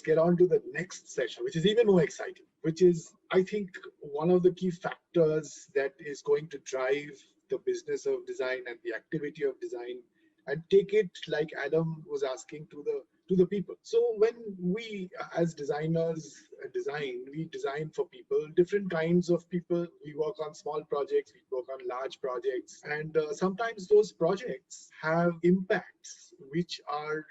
get on to the next session, which is even more exciting, which is, I think, one of the key factors that is going to drive the business of design and the activity of design, and take it, like Adam was asking, to the people. So when we as designers design, we design for people, different kinds of people. We work on small projects, we work on large projects, and sometimes those projects have impacts which are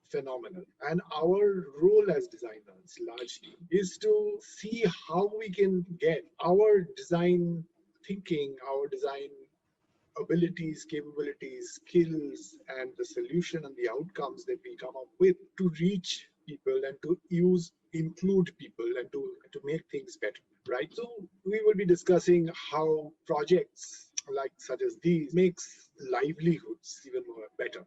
phenomenal. And our role as designers largely is to see how we can get our design thinking, our design abilities, capabilities, skills, and the solution and the outcomes that we come up with to reach people and to include people and to make things better, right? So we will be discussing how projects like such as these makes livelihoods even more better.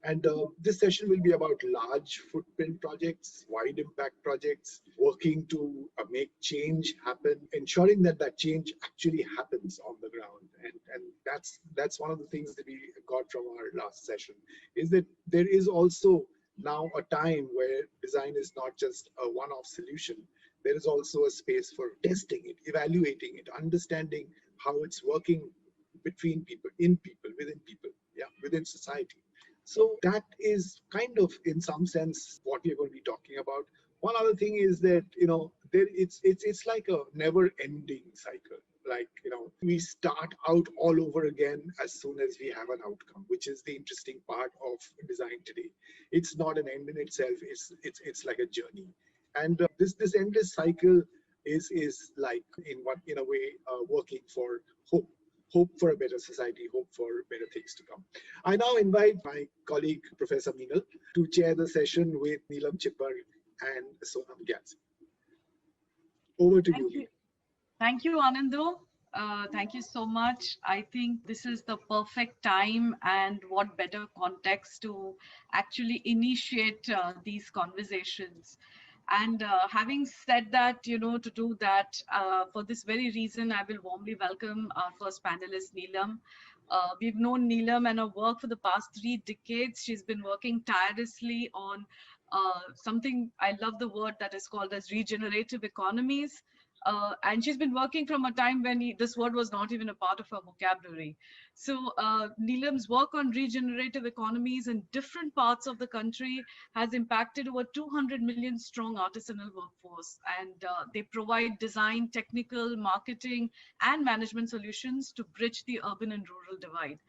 And this session will be about large footprint projects, wide impact projects, working to make change happen, ensuring that that change actually happens on the ground. And that's one of the things that we got from our last session, is that there is also now a time where design is not just a one-off solution. There is also a space for testing it, evaluating it, understanding how it's working between people, in people, within society. So that is kind of, in some sense, what we're going to be talking about. One other thing is that, it's like a never-ending cycle. Like, we start out all over again as soon as we have an outcome, which is the interesting part of design today. It's not an end in itself. It's like a journey, and this endless cycle is like, in a way, working for hope for a better society, hope for better things to come. I now invite my colleague, Professor Meenal, to chair the session with Neelam Chipper and Sonam Gyalsi. Over to you. Thank you, Anando. Thank you so much. I think this is the perfect time, and what better context to actually initiate these conversations. And having said that, to do that, for this very reason, I will warmly welcome our first panelist, Neelam. We've known Neelam and her work for the past 3 decades. She's been working tirelessly on something, I love the word, that is called as regenerative economies. And she's been working from a time when this word was not even a part of her vocabulary. So Neelam's work on regenerative economies in different parts of the country has impacted over 200 million strong artisanal workforce. And they provide design, technical, marketing, and management solutions to bridge the urban and rural divide.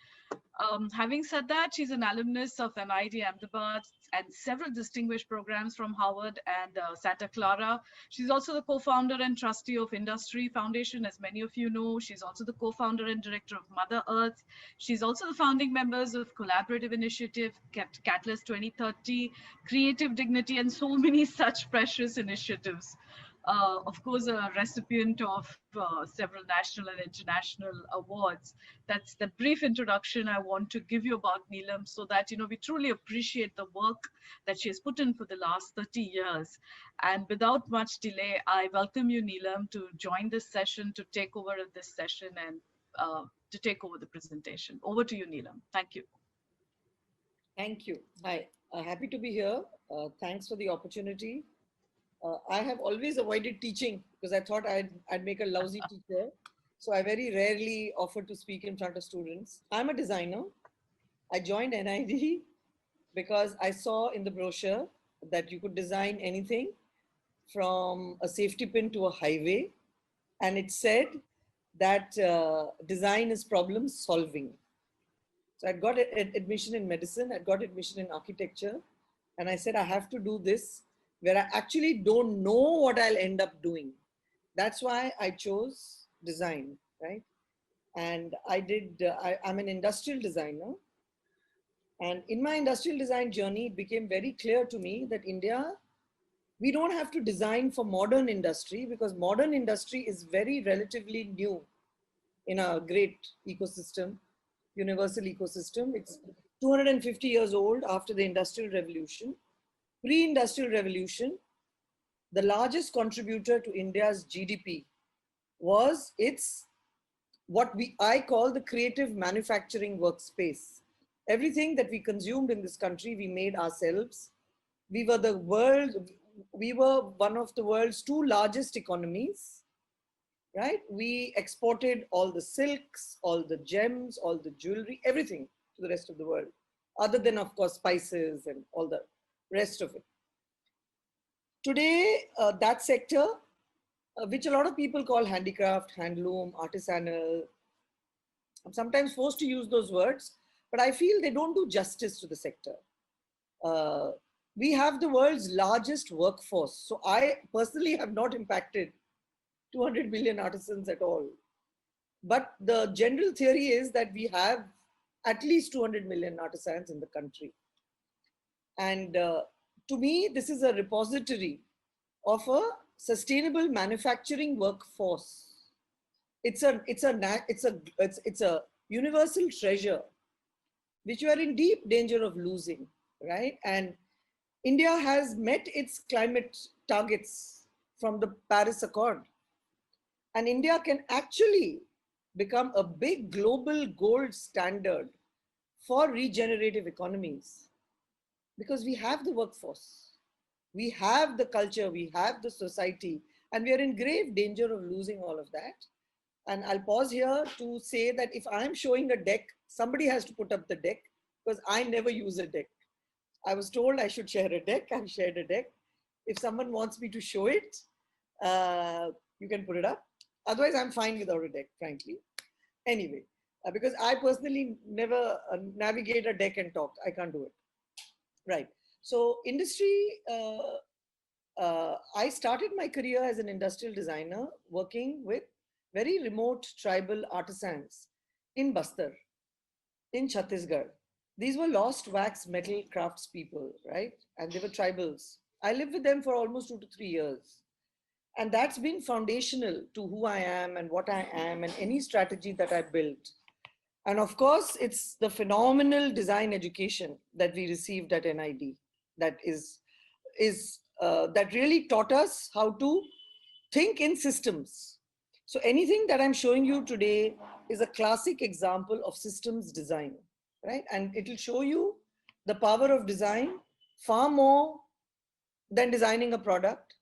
Having said that, she's an alumnus of MIT Ahmedabad and several distinguished programs from Harvard and Santa Clara. She's also the co-founder and trustee of Industry Foundation, as many of you know. She's also the co-founder and director of Mother Earth. She's also the founding members of Collaborative Initiative, Catalyst 2030, Creative Dignity, and so many such precious initiatives. Of course, a recipient of several national and international awards. That's the brief introduction I want to give you about Neelam, so that we truly appreciate the work that she has put in for the last 30 years. And without much delay, I welcome you, Neelam, to join this session, to take over this session, and to take over the presentation. Over to you, Neelam. Thank you. Thank you. Hi, happy to be here. Thanks for the opportunity. I have always avoided teaching because I thought I'd make a lousy teacher. So I very rarely offer to speak in front of students. I'm a designer. I joined NID because I saw in the brochure that you could design anything from a safety pin to a highway. And it said that design is problem solving. So I got admission in medicine, I got admission in architecture. And I said, I have to do this where I actually don't know what I'll end up doing. That's why I chose design, right? And I'm an industrial designer. And in my industrial design journey, it became very clear to me that India, we don't have to design for modern industry, because modern industry is very relatively new in a great ecosystem, universal ecosystem. It's 250 years old after the Industrial Revolution. Pre-industrial revolution, the largest contributor to India's GDP was I call the creative manufacturing workspace. Everything that we consumed in this country, we made ourselves. We were the world, we were one of the world's two largest economies, right? We exported all the silks, all the gems, all the jewelry, everything to the rest of the world, other than, of course, spices and all the rest of it. Today, that sector, which a lot of people call handicraft, handloom, artisanal, I'm sometimes forced to use those words, but I feel they don't do justice to the sector. We have the world's largest workforce. So I personally have not impacted 200 million artisans at all. But the general theory is that we have at least 200 million artisans in the country. And to me, this is a repository of a sustainable manufacturing workforce. It's a universal treasure, which you are in deep danger of losing, right? And India has met its climate targets from the Paris Accord. And India can actually become a big global gold standard for regenerative economies because we have the workforce, we have the culture, we have the society, and we are in grave danger of losing all of that. And I'll pause here to say that if I'm showing a deck, somebody has to put up the deck because I never use a deck. I was told I should share a deck. I've shared a deck. If someone wants me to show it, you can put it up. Otherwise, I'm fine without a deck, frankly. Anyway, because I personally never navigate a deck and talk. I can't do it. Right. So industry, I started my career as an industrial designer working with very remote tribal artisans in Bastar, in Chhattisgarh. These were lost wax metal craftspeople, right? And they were tribals. I lived with them for almost 2 to 3 years. And that's been foundational to who I am and what I am and any strategy that I built. And of course, it's the phenomenal design education that we received at NID that that really taught us how to think in systems. So anything that I'm showing you today is a classic example of systems design, right? And it'll show you the power of design far more than designing a product.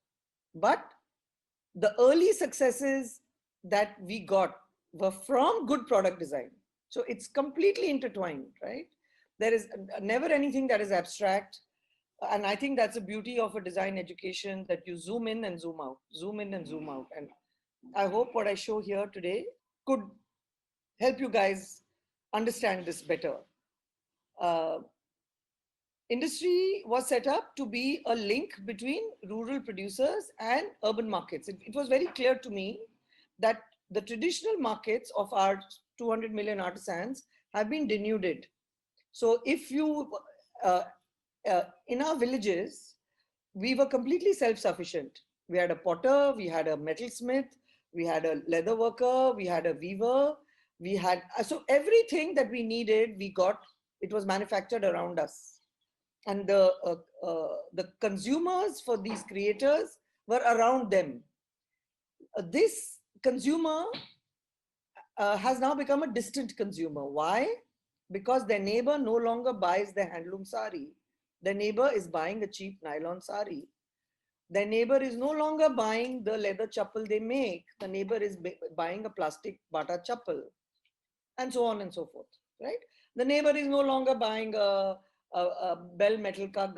But the early successes that we got were from good product design. So it's completely intertwined, right? There is never anything that is abstract. And I think that's the beauty of a design education, that you zoom in and zoom out, zoom in and zoom out. And I hope what I show here today could help you guys understand this better. Industry was set up to be a link between rural producers and urban markets. It was very clear to me that the traditional markets of our 200 million artisans have been denuded. So if you, in our villages, we were completely self-sufficient. We had a potter, we had a metalsmith, we had a leather worker, we had a weaver, we had, so everything that we needed, we got, it was manufactured around us. And the consumers for these creators were around them. This consumer has now become a distant consumer. Why? Because their neighbor no longer buys the handloom sari. Their neighbor is buying a cheap nylon sari. Their neighbor is no longer buying the leather chappal they make. The neighbor is buying a plastic bata chappal, and so on and so forth, right? The neighbor is no longer buying a bell metal kag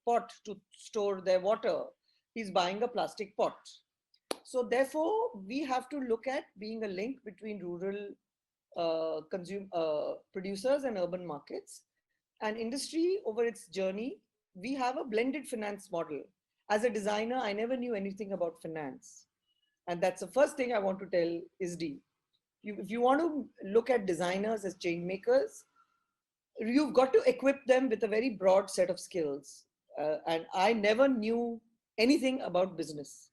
pot to store their water. He's buying a plastic pot. So therefore, we have to look at being a link between rural producers and urban markets. And industry, over its journey, we have a blended finance model. As a designer, I never knew anything about finance. And that's the first thing I want to tell ISD. If you want to look at designers as change makers, you've got to equip them with a very broad set of skills. And I never knew anything about business.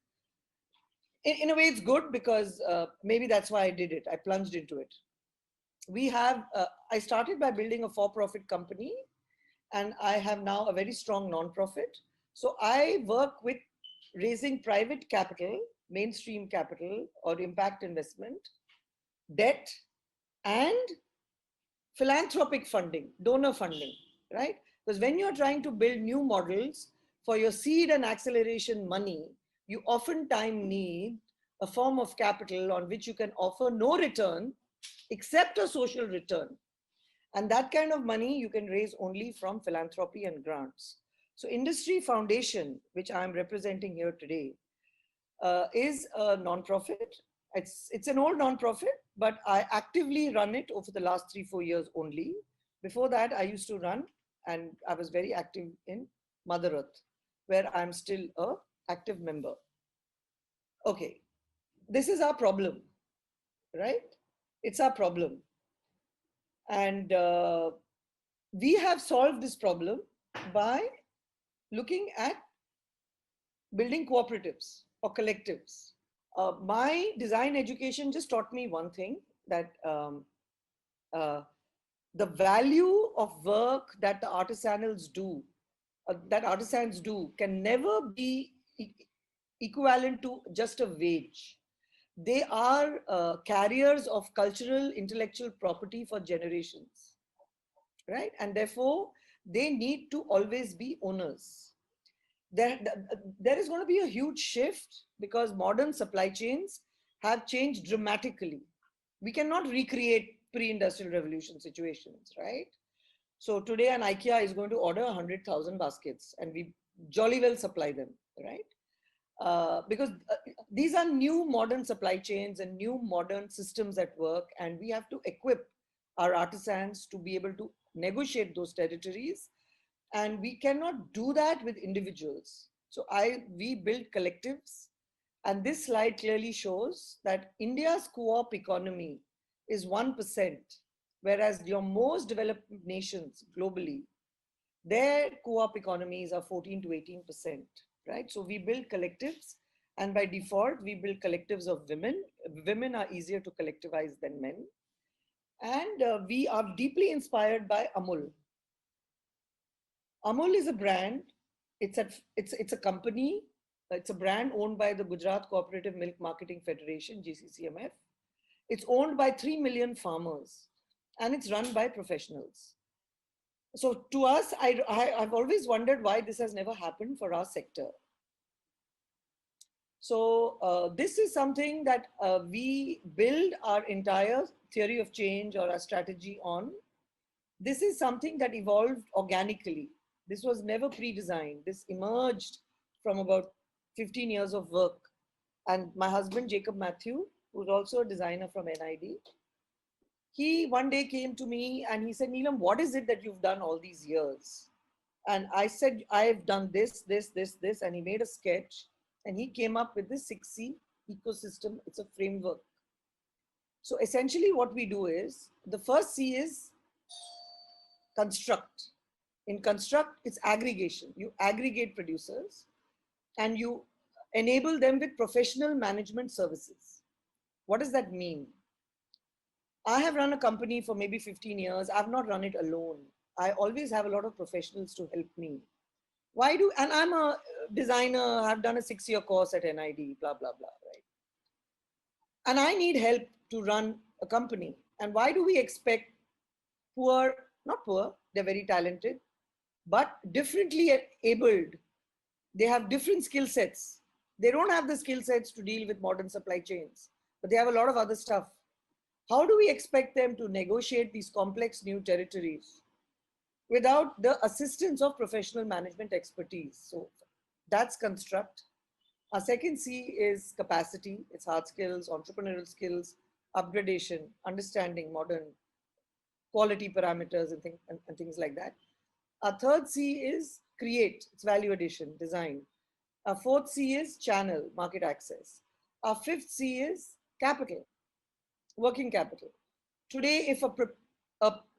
In a way, it's good because maybe that's why I did it. I plunged into it. I started by building a for-profit company, and I have now a very strong non-profit. So I work with raising private capital, mainstream capital or impact investment, debt, and philanthropic funding, donor funding, right? Because when you're trying to build new models for your seed and acceleration money, you oftentimes need a form of capital on which you can offer no return except a social return. And that kind of money you can raise only from philanthropy and grants. So Industry Foundation, which I'm representing here today, is a non-profit. It's an old non-profit, but I actively run it over the last 3-4 years only. Before that, I used to run, and I was very active in Mother Earth, where I'm still a active member. Okay, this is our problem, right? It's our problem. And we have solved this problem by looking at building cooperatives or collectives. My design education just taught me one thing, that the value of work that the artisans do can never be equivalent to just a wage. They are carriers of cultural, intellectual property for generations, right? And therefore, they need to always be owners. There is going to be a huge shift because modern supply chains have changed dramatically. We cannot recreate pre-industrial revolution situations, right? So today an IKEA is going to order 100,000 baskets and we jolly well supply them, right? Because these are new modern supply chains and new modern systems at work, and we have to equip our artisans to be able to negotiate those territories, and we cannot do that with individuals. So we build collectives, and this slide clearly shows that India's co-op economy is 1%, whereas your most developed nations globally, their co-op economies are 14 to 18%, right? So we build collectives, and by default, we build collectives of women. Women are easier to collectivize than men. And we are deeply inspired by Amul. Amul is a brand. It's a company. It's a brand owned by the Gujarat Cooperative Milk Marketing Federation, GCCMF. It's owned by 3 million farmers, and it's run by professionals. So to us, I've always wondered why this has never happened for our sector. So this is something that we build our entire theory of change or our strategy on. This is something that evolved organically. This was never pre-designed. This emerged from about 15 years of work. And my husband, Jacob Matthew, who's also a designer from NID, he one day came to me and he said, Neelam, what is it that you've done all these years? And I said, I've done this, this, this, this. And he made a sketch and he came up with this 6C ecosystem. It's a framework. So essentially what we do is, the first C is construct. In construct, it's aggregation. You aggregate producers and you enable them with professional management services. What does that mean? I have run a company for maybe 15 years. I've not run it alone. I always have a lot of professionals to help me. And I'm a designer, I've done a 6-year course at NID, blah, blah, blah, right? And I need help to run a company. And why do we expect not poor, they're very talented, but differently abled. They have different skill sets. They don't have the skill sets to deal with modern supply chains, but they have a lot of other stuff. How do we expect them to negotiate these complex new territories without the assistance of professional management expertise? So that's construct. Our second C is capacity. It's hard skills, entrepreneurial skills, upgradation, understanding modern quality parameters and things like that. Our third C is create. It's value addition, design. Our fourth C is channel, market access. Our fifth C is capital, working capital. Today, if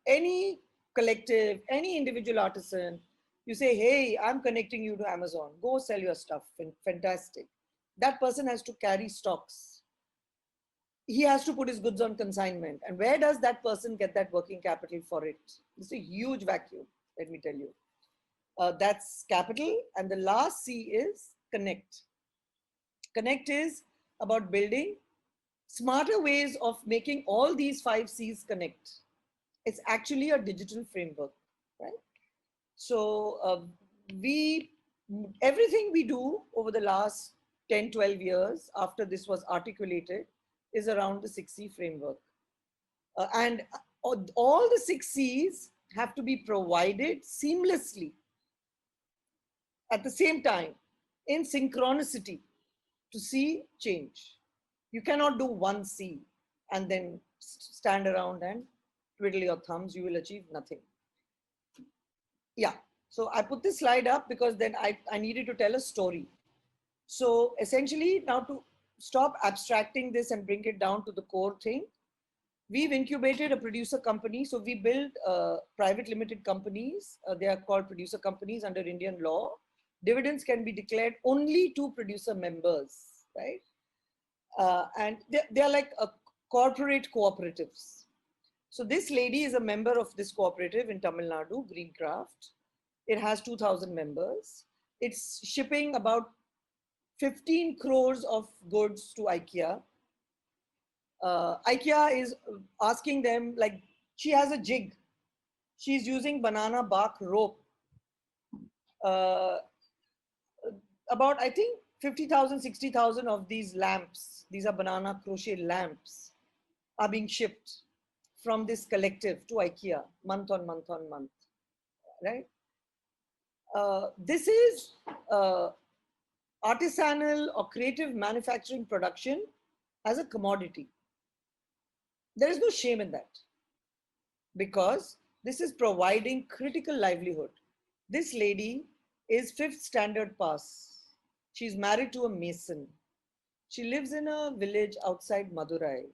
any collective, any individual artisan, you say, hey, I'm connecting you to Amazon, go sell your stuff, fantastic. That person has to carry stocks. He has to put his goods on consignment. And where does that person get that working capital for it? It's a huge vacuum, let me tell you. That's capital. And the last C is connect. Connect is about building smarter ways of making all these 5 C's connect. It's actually a digital framework, right? So we Everything we do over the last 10, 12 years after this was articulated is around the 6C framework. And all the 6Cs have to be provided seamlessly at the same time in synchronicity to see change. You cannot do one C and then stand around and twiddle your thumbs. You will achieve nothing. Yeah. So I put this slide up because then I needed to tell a story. So essentially now to stop abstracting this and bring it down to the core thing, we've incubated a producer company. So we build private limited companies. They are called producer companies under Indian law. Dividends can be declared only to producer members, right? And they are like corporate cooperatives. So this lady is a member of this cooperative in Tamil Nadu, Greencraft. It has 2,000 members. It's shipping about 15 crores of goods to IKEA. IKEA is asking them, like, she has a jig. She's using banana bark rope. About, I think, 50,000, 60,000 of these lamps, these are banana crochet lamps, are being shipped from this collective to IKEA month on month on month, right? This is artisanal or creative manufacturing production as a commodity. There is no shame in that because this is providing critical livelihood. This lady is 5th standard pass. She's married to a mason. She lives in a village outside Madurai.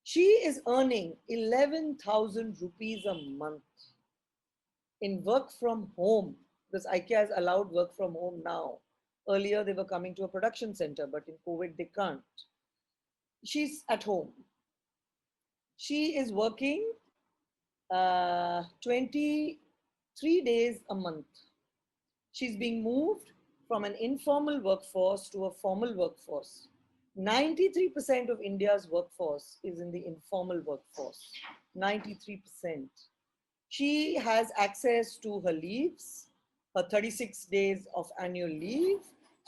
She is earning 11,000 rupees a month in work from home, because IKEA has allowed work from home now. Earlier, they were coming to a production center, but in COVID, they can't. She's at home. She is working 23 days a month. She's being moved from an informal workforce to a formal workforce. 93% of India's workforce is in the informal workforce. 93%. She has access to her leaves, her 36 days of annual leave.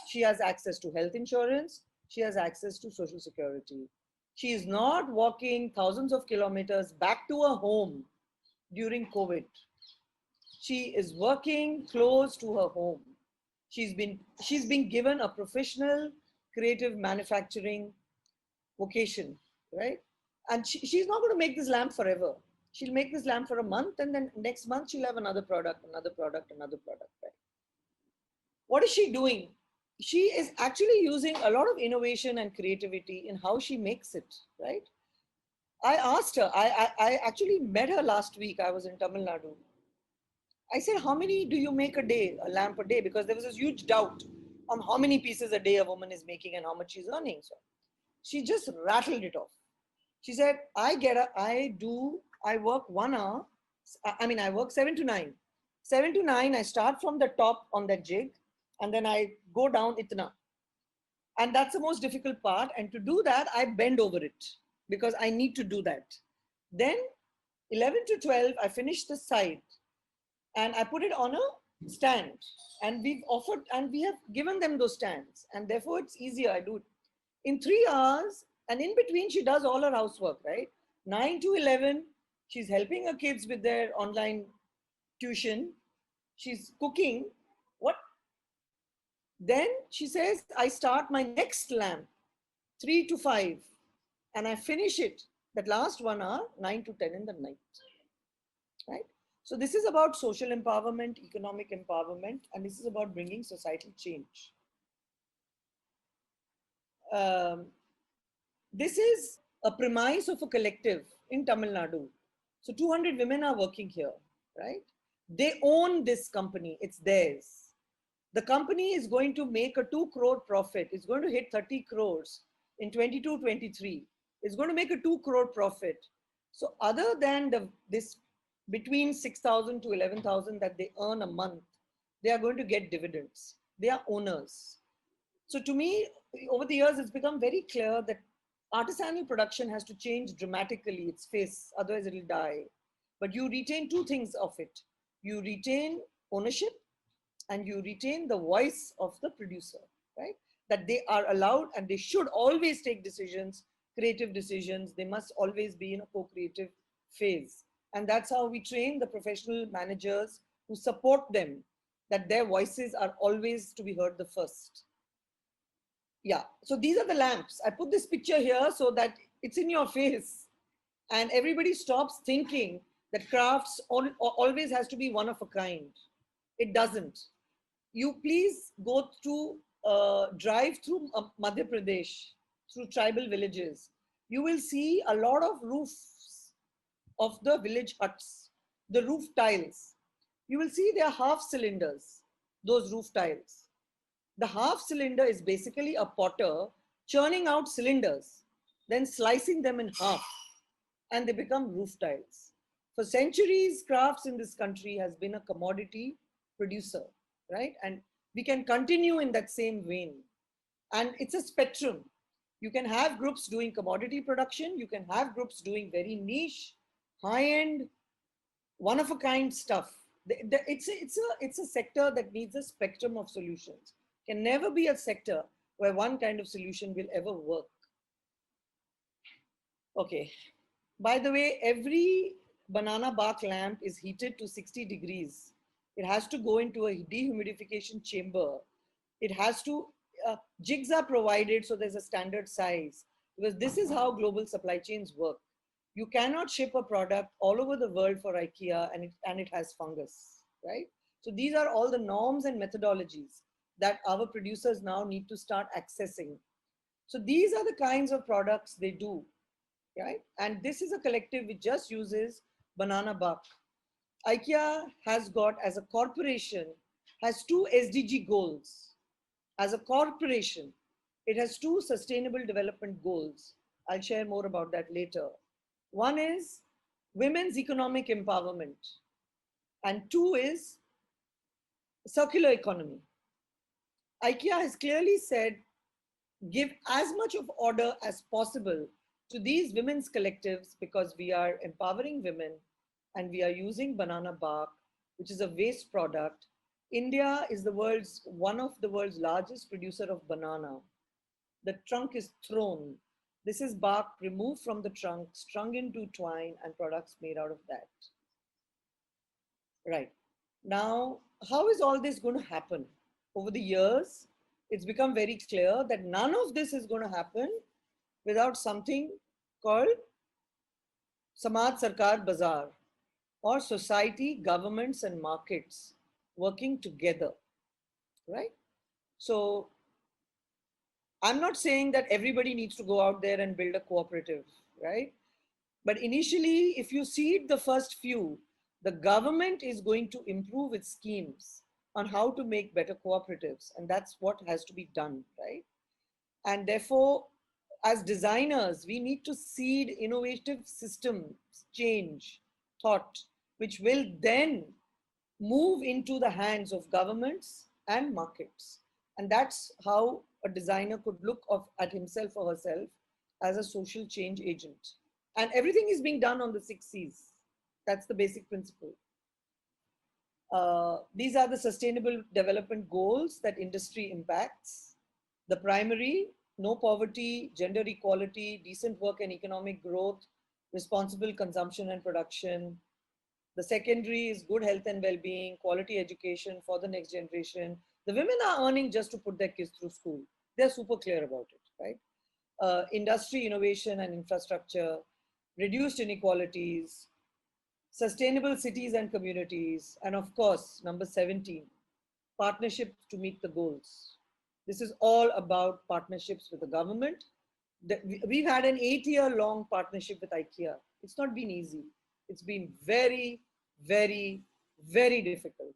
She has access to health insurance. She has access to social security. She is not walking thousands of kilometers back to her home during COVID. She is working close to her home. She's been given a professional creative manufacturing vocation, right? And she's not going to make this lamp forever. She'll make this lamp for a month, and then next month she'll have another product, another product, another product, right? What is she doing? She is actually using a lot of innovation and creativity in how she makes it, right? I asked her, I actually met her last week. I was in Tamil Nadu. I said, how many do you make a day, a lamp a day? Because there was this huge doubt on how many pieces a day a woman is making and how much she's earning. So she just rattled it off. She said, I work 1 hour. I work 7 to 9. 7 to 9, I start from the top on that jig and then I go down itna. And that's the most difficult part. And to do that, I bend over it because I need to do that. Then 11 to 12, I finish the side and I put it on a stand. And we have given them those stands. And therefore it's easier. I do it in 3 hours. And in between, she does all her housework, right? 9 to 11, she's helping her kids with their online tuition. She's cooking. Then she says, I start my next lamp, 3 to 5, and I finish it, that last 1 hour, 9 to 10 in the night, right? So this is about social empowerment, economic empowerment, and this is about bringing societal change. This is a premise of a collective in Tamil Nadu. So 200 women are working here, right? They own this company, it's theirs. The company is going to make a 2 crore profit. It's going to hit 30 crores in 22-23. It's going to make a 2 crore profit. So other than this between 6,000 to 11,000 that they earn a month, they are going to get dividends. They are owners. So to me, over the years, it's become very clear that artisanal production has to change dramatically its face, otherwise it will die. But you retain 2 things of it. You retain ownership and you retain the voice of the producer, right? That they are allowed and they should always take decisions, creative decisions. They must always be in a co-creative phase. And that's how we train the professional managers who support them, that their voices are always to be heard the first. Yeah, so these are the lamps. I put this picture here so that it's in your face and everybody stops thinking that crafts always has to be one of a kind. It doesn't. You please go through, drive through Madhya Pradesh, through tribal villages. You will see a lot of roofs of the village huts, the roof tiles. You will see they are half cylinders, those roof tiles. The half cylinder is basically a potter churning out cylinders, then slicing them in half, and they become roof tiles. For centuries, crafts in this country has been a commodity producer, right? And we can continue in that same vein. And it's a spectrum. You can have groups doing commodity production. You can have groups doing very niche, high-end, one-of-a-kind stuff. It's a sector that needs a spectrum of solutions. Can never be a sector where one kind of solution will ever work. Okay. By the way, every banana bark lamp is heated to 60 degrees. It has to go into a dehumidification chamber. It has to, jigs are provided so there's a standard size, because this is how global supply chains work. You cannot ship a product all over the world for IKEA and it has fungus, right? So these are all the norms and methodologies that our producers now need to start accessing. So these are the kinds of products they do, right? And this is a collective which just uses banana bark. IKEA has got, as a corporation, has 2 SDG goals. As a corporation, it has 2 sustainable development goals. I'll share more about that later. One is women's economic empowerment, and 2 is circular economy. IKEA has clearly said, give as much of order as possible to these women's collectives, because we are empowering women and we are using banana bark, which is a waste product. India is one of the world's largest producer of banana. The trunk is thrown. This is bark removed from the trunk, strung into twine, and products made out of that. Right. Now, how is all this going to happen? Over the years, it's become very clear that none of this is going to happen without something called Samaj Sarkar Bazaar, or society, governments, and markets working together, right? So I'm not saying that everybody needs to go out there and build a cooperative, right? But initially, if you seed the first few, the government is going to improve its schemes on how to make better cooperatives. And that's what has to be done, right? And therefore, as designers, we need to seed innovative systems, change, thought, which will then move into the hands of governments and markets. And that's how a designer could look at himself or herself as a social change agent. And everything is being done on the 6 C's. That's the basic principle. These are the sustainable development goals that industry impacts. The primary, no poverty, gender equality, decent work and economic growth, responsible consumption and production. The secondary is good health and well-being, quality education for the next generation. The women are earning just to put their kids through school. They're super clear about it, right? Industry, innovation and infrastructure, reduced inequalities, sustainable cities and communities, and of course, number 17, partnerships to meet the goals. This is all about partnerships with the government. We've had an 8-year-long partnership with IKEA. It's not been easy. It's been very, very, very difficult.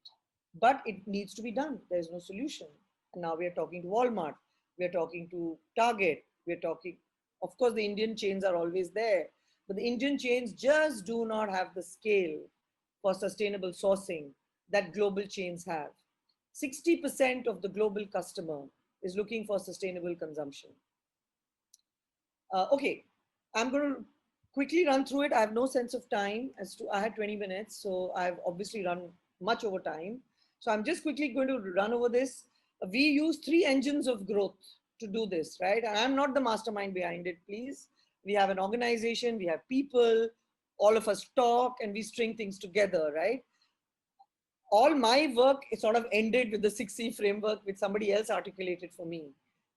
But it needs to be done. There's no solution. And now we are talking to Walmart. We are talking to Target. We are talking, of course, the Indian chains are always there. But the Indian chains just do not have the scale for sustainable sourcing that global chains have. 60% of the global customer is looking for sustainable consumption. Okay, I'm going to quickly run through it. I have no sense of time I had 20 minutes, so I've obviously run much over time. So I'm just quickly going to run over this. We use 3 engines of growth to do this, right? And I'm not the mastermind behind it, please. We have an organization, we have people, all of us talk and we string things together, right? All my work is sort of ended with the 6C framework, which somebody else articulated for me.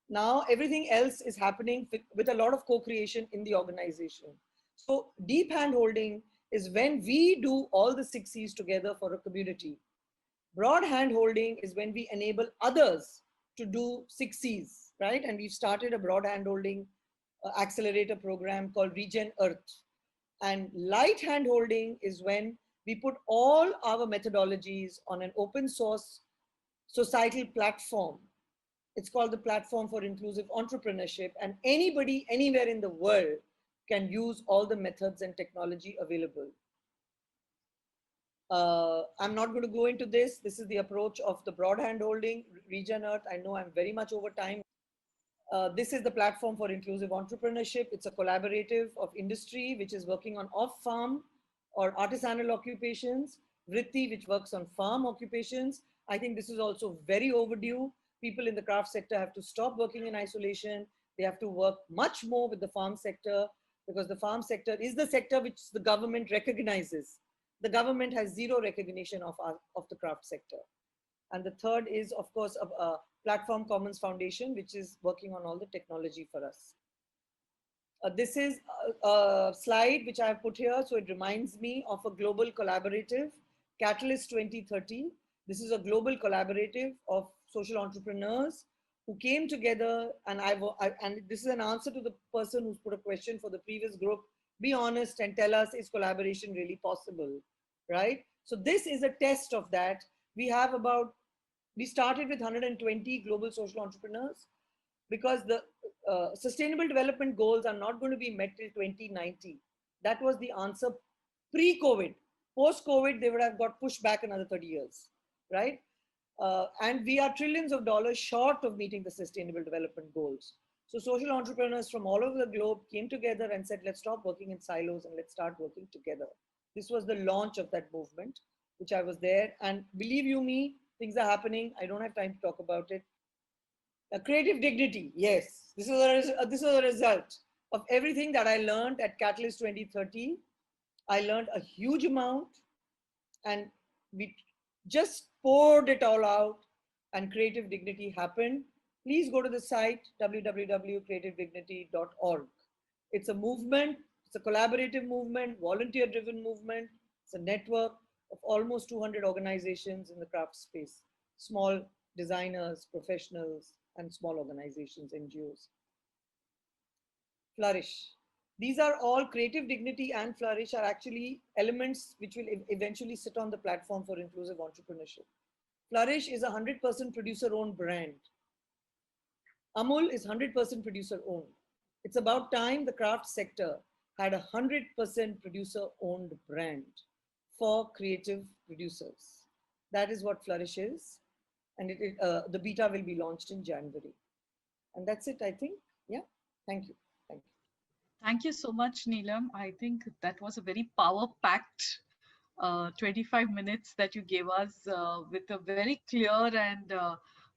Now everything else is happening with a lot of co-creation in the organization. So deep hand holding is when we do all the 6Cs together for a community. Broad hand holding is when we enable others to do 6Cs, right? And we've started a broad hand holding accelerator program called Regen Earth. And light hand holding is when we put all our methodologies on an open source societal platform. It's called the Platform for Inclusive Entrepreneurship, and anybody anywhere in the world can use all the methods and technology available. I'm not going to go into this. This is the approach of the broad hand holding, Regen Earth. I know I'm very much over time. This is the Platform for Inclusive Entrepreneurship. It's a collaborative of industry, which is working on off-farm or artisanal occupations, Vritti, which works on farm occupations. I think this is also very overdue. People in the craft sector have to stop working in isolation. They have to work much more with the farm sector, because the farm sector is the sector which the government recognizes. The government has zero recognition of the craft sector. And the third is, of course, a Platform Commons Foundation, which is working on all the technology for us. This is a slide which I have put here. So it reminds me of a global collaborative, Catalyst 2030. This is a global collaborative of social entrepreneurs who came together. And and this is an answer to the person who's put a question for the previous group. Be honest and tell us, is collaboration really possible, right? So this is a test of that. We started with 120 global social entrepreneurs, because the sustainable development goals are not going to be met till 2090. That was the answer pre-COVID. Post-COVID, they would have got pushed back another 30 years, right? And we are trillions of dollars short of meeting the sustainable development goals. So social entrepreneurs from all over the globe came together and said, let's stop working in silos and let's start working together. This was the launch of that movement, which I was there. And believe you me, things are happening. I don't have time to talk about it. Creative dignity, yes. This is a result of everything that I learned at Catalyst 2030. I learned a huge amount, and we just poured it all out, and creative dignity happened. Please go to the site www.creativedignity.org. It's a movement, it's a collaborative movement, volunteer-driven movement. It's a network of almost 200 organizations in the craft space, small designers, professionals, and small organizations, NGOs. Flourish. These are all creative dignity and flourish are actually elements which will eventually sit on the platform for inclusive entrepreneurship. Flourish is a 100% producer-owned brand. Amul is 100% producer-owned. It's about time the craft sector had a 100% producer-owned brand for creative producers. That is what Flourish is. And the beta will be launched in January. And that's it, I think. Yeah, thank you. Thank you. Thank you so much, Neelam. I think that was a very power-packed 25 minutes that you gave us with a very clear and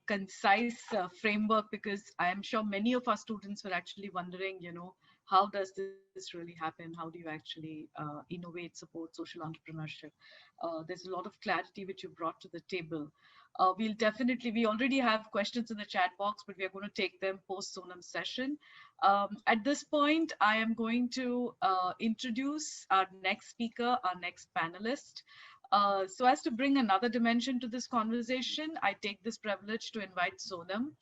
concise framework, because I am sure many of our students were actually wondering, how does this really happen? How do you actually innovate, support social entrepreneurship? There's a lot of clarity which you brought to the table. We already have questions in the chat box, but we are going to take them post Sonam's session. At this point, I am going to introduce our next speaker, our next panelist. So as to bring another dimension to this conversation, I take this privilege to invite Sonam.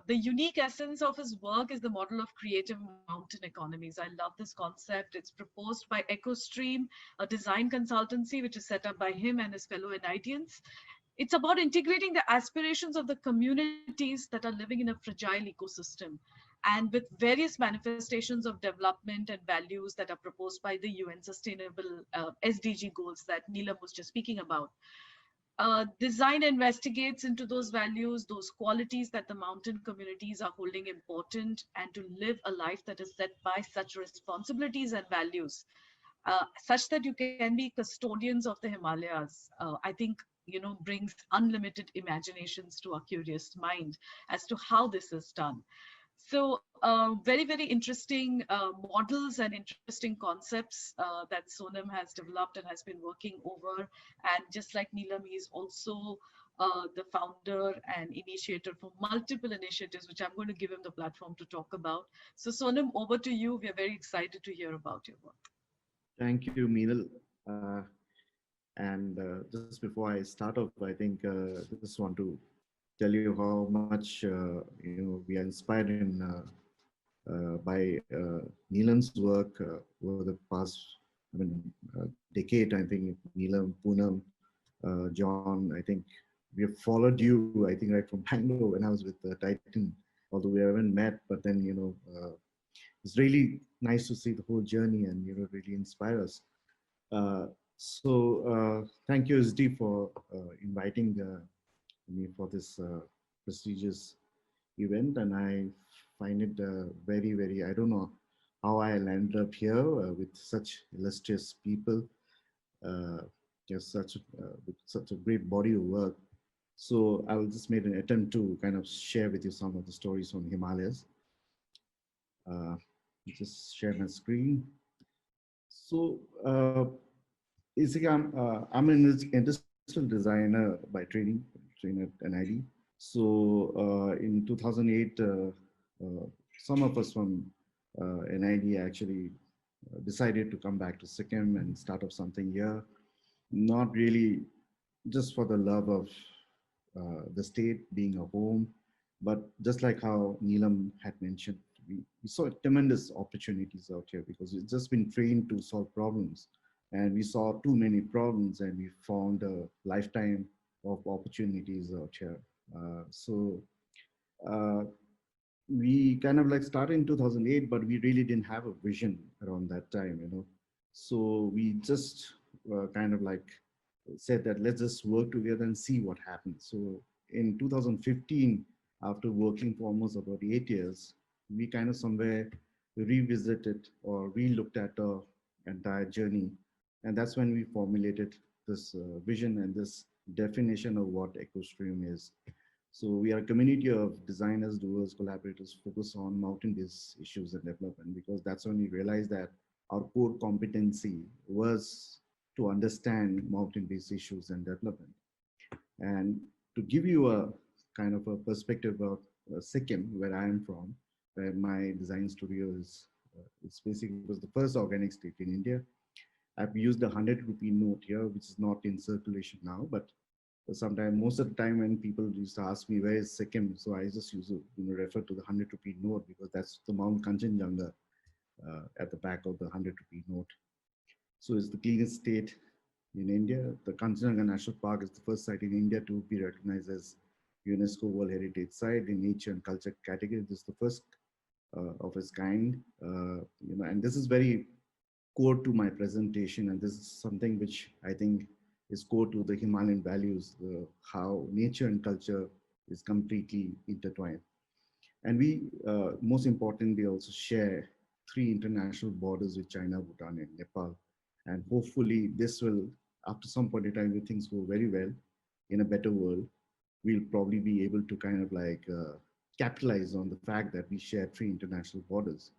The unique essence of his work is the model of creative mountain economies. I love this concept. It's proposed by EcoStream, a design consultancy which is set up by him and his fellow NITians. It's about integrating the aspirations of the communities that are living in a fragile ecosystem, and with various manifestations of development and values that are proposed by the UN Sustainable SDG goals that Neelam was just speaking about. Design investigates into those values, those qualities that the mountain communities are holding important, and to live a life that is set by such responsibilities and values, such that you can be custodians of the Himalayas. I think brings unlimited imaginations to a curious mind as to how this is done. So very, very interesting models and interesting concepts that Sonam has developed and has been working over. And just like Neelam, he is also the founder and initiator for multiple initiatives, which I'm going to give him the platform to talk about. So Sonam, over to you. We are very excited to hear about your work. Thank you, Meenal. And just before I start off, I think just want to tell you how much we are inspired by Neelam's work over the past, decade. I think Neelam, Poonam, John. I think we have followed you. I think right from Bangalore when I was with Titan, although we haven't met. But then it's really nice to see the whole journey and really inspire us. Thank you, SD, for inviting me for this prestigious event, and I find it very, very. I don't know how I landed up here with such illustrious people, uh, just with such a great body of work. So I will just make an attempt to kind of share with you some of the stories from Himalayas. Just share my screen. So basically, I'm an industrial designer by training, trained at NID. So in 2008, some of us from NID actually decided to come back to Sikkim and start off something here. Not really just for the love of the state being a home, but just like how Neelam had mentioned, we saw tremendous opportunities out here because we've just been trained to solve problems. And we saw too many problems and we found a lifetime of opportunities out here. So uh, we kind of like started in 2008, but we really didn't have a vision around that time. So we just kind of like said that let's just work together and see what happens. So in 2015, after working for almost about 8 years, we kind of somewhere revisited or re-looked at our entire journey. And that's when we formulated this vision and this definition of what EcoStream is. So we are a community of designers, doers, collaborators focused on mountain-based issues and development, because that's when we realized that our core competency was to understand mountain-based issues and development. And to give you a kind of a perspective of Sikkim, where I am from, where my design studio is, it's basically was the first organic state in India. I've used a 100 rupee note here, which is not in circulation now, but sometimes most of the time when people used to ask me where is Sikkim, so I just used to refer to the 100 rupee note because that's the Mount Kanchenjunga at the back of the 100 rupee note. So it's the cleanest state in India. The Kanchenjunga National Park is the first site in India to be recognized as UNESCO World Heritage Site in Nature and Culture category. This is the first of its kind, and this is very core to my presentation, and this is something which I think is core to the Himalayan values, how nature and culture is completely intertwined. And we, most importantly, also share 3 international borders with China, Bhutan, and Nepal. And hopefully this will, after some point in time, if things go very well in a better world, we'll probably be able to kind of like capitalize on the fact that we share 3 international borders.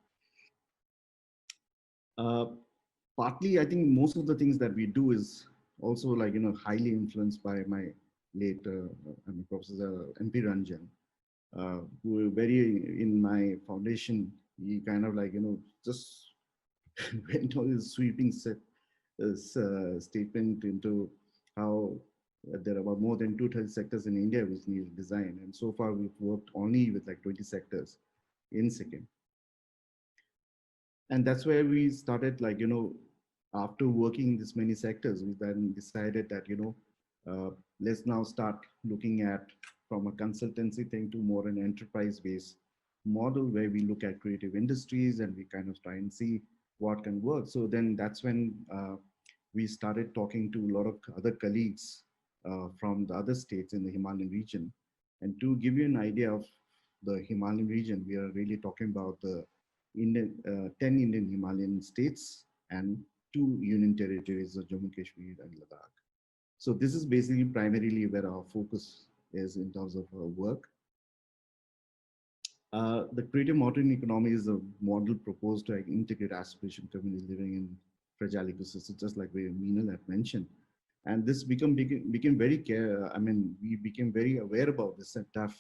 Partly, I think most of the things that we do is also like, highly influenced by my late Professor MP Ranjan, who very in my foundation, he kind of like, just went on his sweeping statement into how there are about more than 230 sectors in India which need design. And so far we've worked only with like 20 sectors in Sikkim. And that's where we started like, after working in this many sectors, we then decided that, let's now start looking at from a consultancy thing to more an enterprise-based model where we look at creative industries and we kind of try and see what can work. So then that's when we started talking to a lot of other colleagues from the other states in the Himalayan region. And to give you an idea of the Himalayan region, we are really talking about the 10 Indian Himalayan states and 2 union territories of Jammu Kashmir and Ladakh. So this is basically primarily where our focus is in terms of work. The creative modern economy is a model proposed to integrate aspiration communities living in fragile ecosystems, just like Meenal had mentioned. And this became very care. I mean, we became very aware about this tough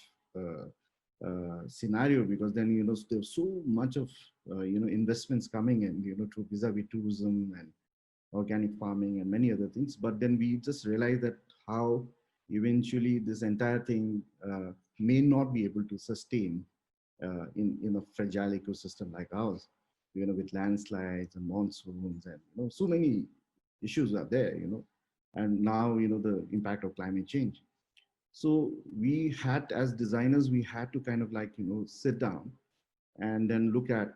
scenario, because then there's so much of investments coming in through vis-a-vis tourism and organic farming and many other things. But then we just realized that how eventually this entire thing may not be able to sustain in a fragile ecosystem like ours, with landslides and monsoons and so many issues are there, and now the impact of climate change. So we had, as designers, we had to kind of like sit down and then look at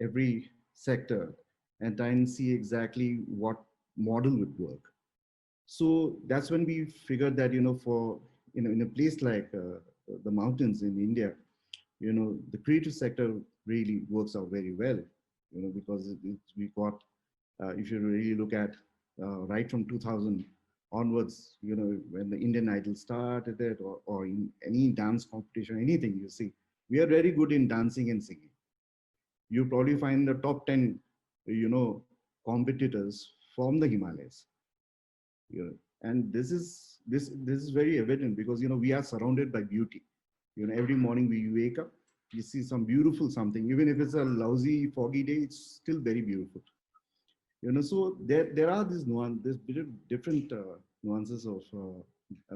every sector and try and see exactly what model would work. So that's when we figured that for in a place like the mountains in India, the creative sector really works out very well, because we got, if you really look at right from 2000 onwards, when the Indian Idol started it, or in any dance competition, anything you see, we are very good in dancing and singing. You probably find the top 10, competitors from the Himalayas. And this is very evident because, we are surrounded by beauty. Every morning we wake up, you see some beautiful something, even if it's a lousy, foggy day, it's still very beautiful. So there are these there's different nuances of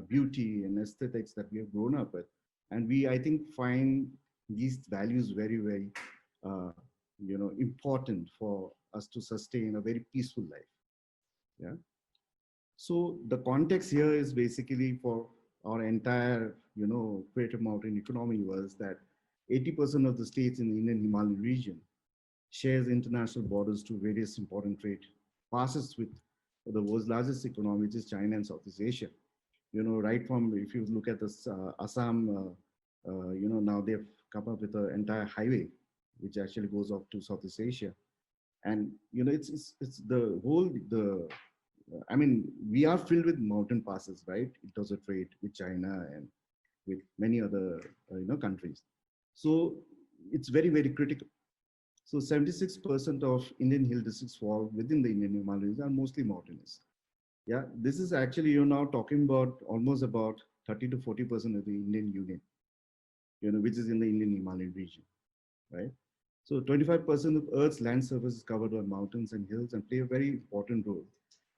beauty and aesthetics that we have grown up with, and I think find these values very, very important for us to sustain a very peaceful life. Yeah. So the context here is basically for our entire, creative mountain economy was that 80% of the states in the Indian Himalayan region shares international borders to various important trade passes with the world's largest economy, which is China and Southeast Asia. Right from, if you look at this Assam, now they've come up with an entire highway, which actually goes off to Southeast Asia. And, it's the whole, I mean, we are filled with mountain passes, right? It does a trade with China and with many other, countries. So it's very, very critical. So 76% of Indian hill districts fall within the Indian Himalayas are mostly mountainous. Yeah, this is actually, you're now talking about almost about 30 to 40% of the Indian Union, which is in the Indian Himalayan region, right? So 25% of Earth's land surface is covered by mountains and hills and play a very important role,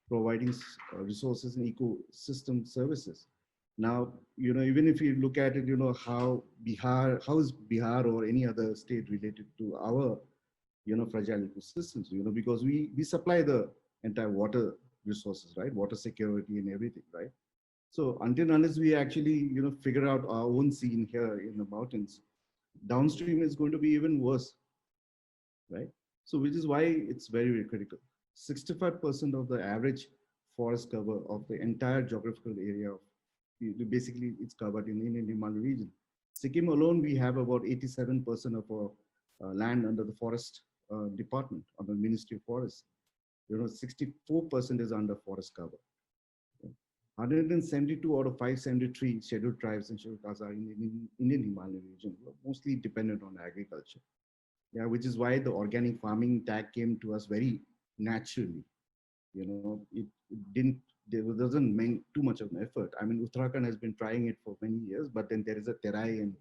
providing resources and ecosystem services. Now, even if you look at it, how is Bihar or any other state related to our, fragile ecosystems, because we supply the entire water resources, right? Water security and everything, right? So until unless we actually, figure out our own scene here in the mountains, downstream is going to be even worse, right? So which is why it's very, very critical. 65% of the average forest cover of the entire geographical area of, basically it's covered in the Indian Himalayan region. Sikkim alone, we have about 87% of our land under the forest department, under the Ministry of Forests. 64% is under forest cover. 172 out of 573 scheduled tribes and scheduled castes are in the Indian Himalayan region, mostly dependent on agriculture. Yeah, which is why the organic farming tag came to us very naturally. It didn't, there doesn't mean too much of an effort. I mean, Uttarakhand has been trying it for many years, but then there is a Terai and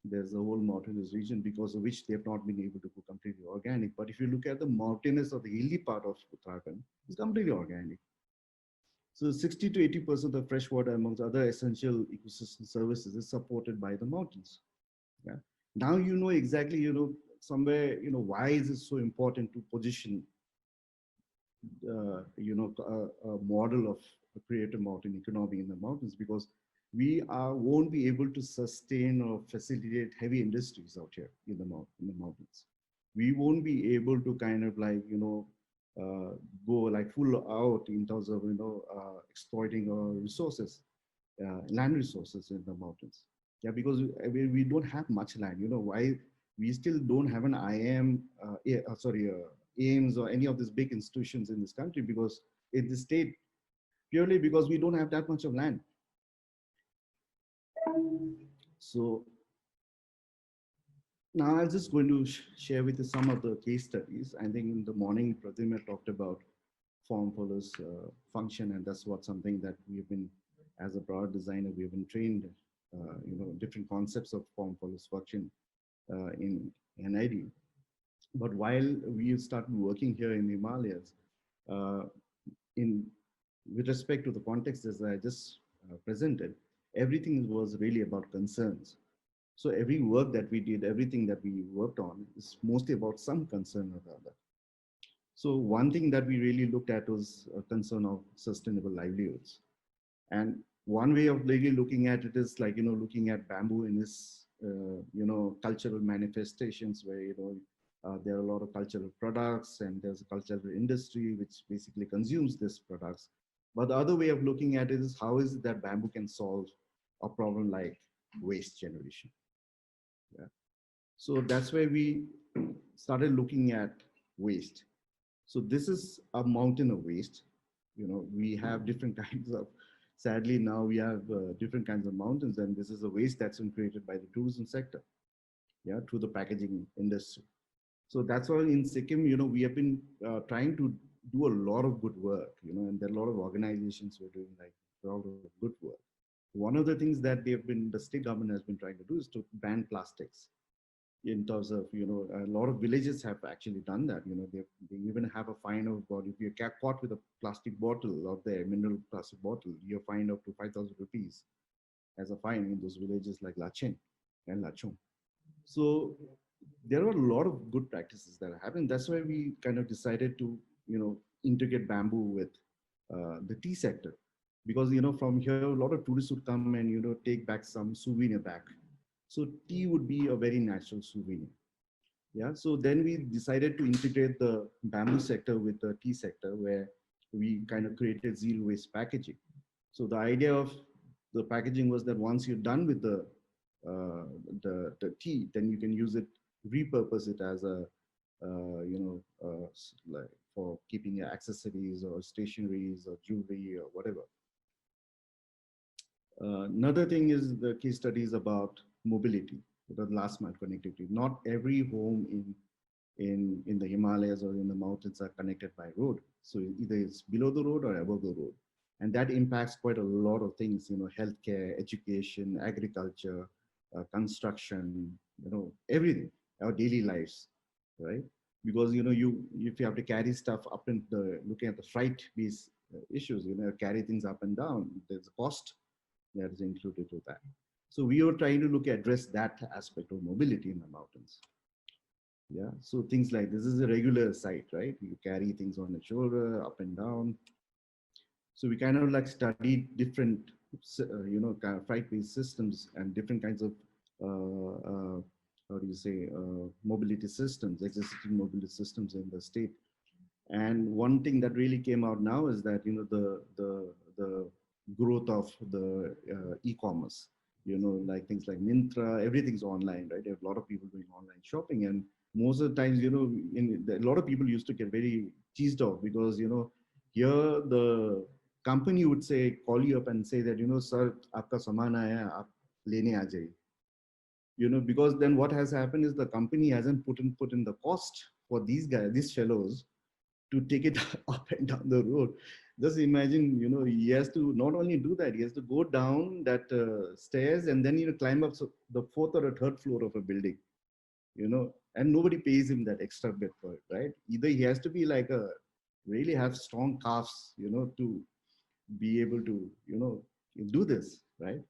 there's a whole mountainous region because of which they have not been able to go completely organic. But if you look at the mountainous or the hilly part of Uttarakhand, it's completely organic. So 60 to 80% of freshwater amongst other essential ecosystem services is supported by the mountains. Yeah. Now exactly, somewhere, why is it so important to position a model of a creative mountain economy in the mountains, because we won't be able to sustain or facilitate heavy industries out here in the mountains. We won't be able to kind of like, go like full out in terms of, exploiting our resources, land resources in the mountains. Yeah, because we don't have much land, why we still don't have an AIMS or any of these big institutions in this country, because in the state, purely because we don't have that much of land. So now I'm just going to share with you some of the case studies. I think in the morning, Pratima talked about form follows function, and that's what something that we've been, as a product designer, we've been trained, different concepts of form follows function in NID. But while we started working here in the Himalayas, uh, in with respect to the context as I just presented, everything was really about concerns. So every work that we did, everything that we worked on is mostly about some concern or the other. So one thing that we really looked at was a concern of sustainable livelihoods. And one way of really looking at it is like, looking at bamboo in its, cultural manifestations where, there are a lot of cultural products and there's a cultural industry which basically consumes these products. But the other way of looking at it is how is it that bamboo can solve a problem like waste generation? Yeah. So that's where we started looking at waste. So this is a mountain of waste. We have different kinds of, sadly now we have different kinds of mountains, and this is a waste that's been created by the tourism sector, yeah, through the packaging industry. So that's why in Sikkim, we have been trying to do a lot of good work, and there are a lot of organizations who are doing like a lot of good work. One of the things that the state government has been trying to do is to ban plastics in terms of, a lot of villages have actually done that. They even have a fine of about, if you're caught with a plastic bottle out there, mineral plastic bottle, you're fined up to 5,000 rupees as a fine in those villages like Lachen and Lachung. So there are a lot of good practices that are happening. That's why we kind of decided to, integrate bamboo with the tea sector, because from here a lot of tourists would come and take back some souvenir back. So tea would be a very natural souvenir. Yeah. So then we decided to integrate the bamboo sector with the tea sector, where we kind of created zero waste packaging. So the idea of the packaging was that once you're done with the tea, then you can use it, repurpose it as a like for keeping your accessories or stationaries or jewelry or whatever. Another thing is the case studies about mobility, the last mile connectivity. Not every home in the Himalayas or in the mountains are connected by road. So either it's below the road or above the road. And that impacts quite a lot of things, healthcare, education, agriculture, construction, everything, our daily lives, right? Because, if you have to carry stuff up in looking at the freight based issues, carry things up and down, there's a cost that is included to that. So we are trying to address that aspect of mobility in the mountains. Yeah, so things like this is a regular site, right? You carry things on the shoulder, up and down. So we kind of like studied different, kind of freight-based systems and different kinds of, how do you say, mobility systems, existing mobility systems in the state. And one thing that really came out now is that, the growth of the e-commerce, like things like Mintra, everything's online, right? There are a lot of people doing online shopping, and most of the times, a lot of people used to get very cheesed off because, here the company would say, call you up and say that, sir, aapka saman aaya, aap lene aa jaiye. Because then what has happened is the company hasn't put in the cost for these guys, these fellows, to take it up and down the road. Just imagine, he has to not only do that, he has to go down that stairs and then, climb up the fourth or a third floor of a building, and nobody pays him that extra bit for it, right? Either he has to be like really have strong calves, to be able to, do this, right?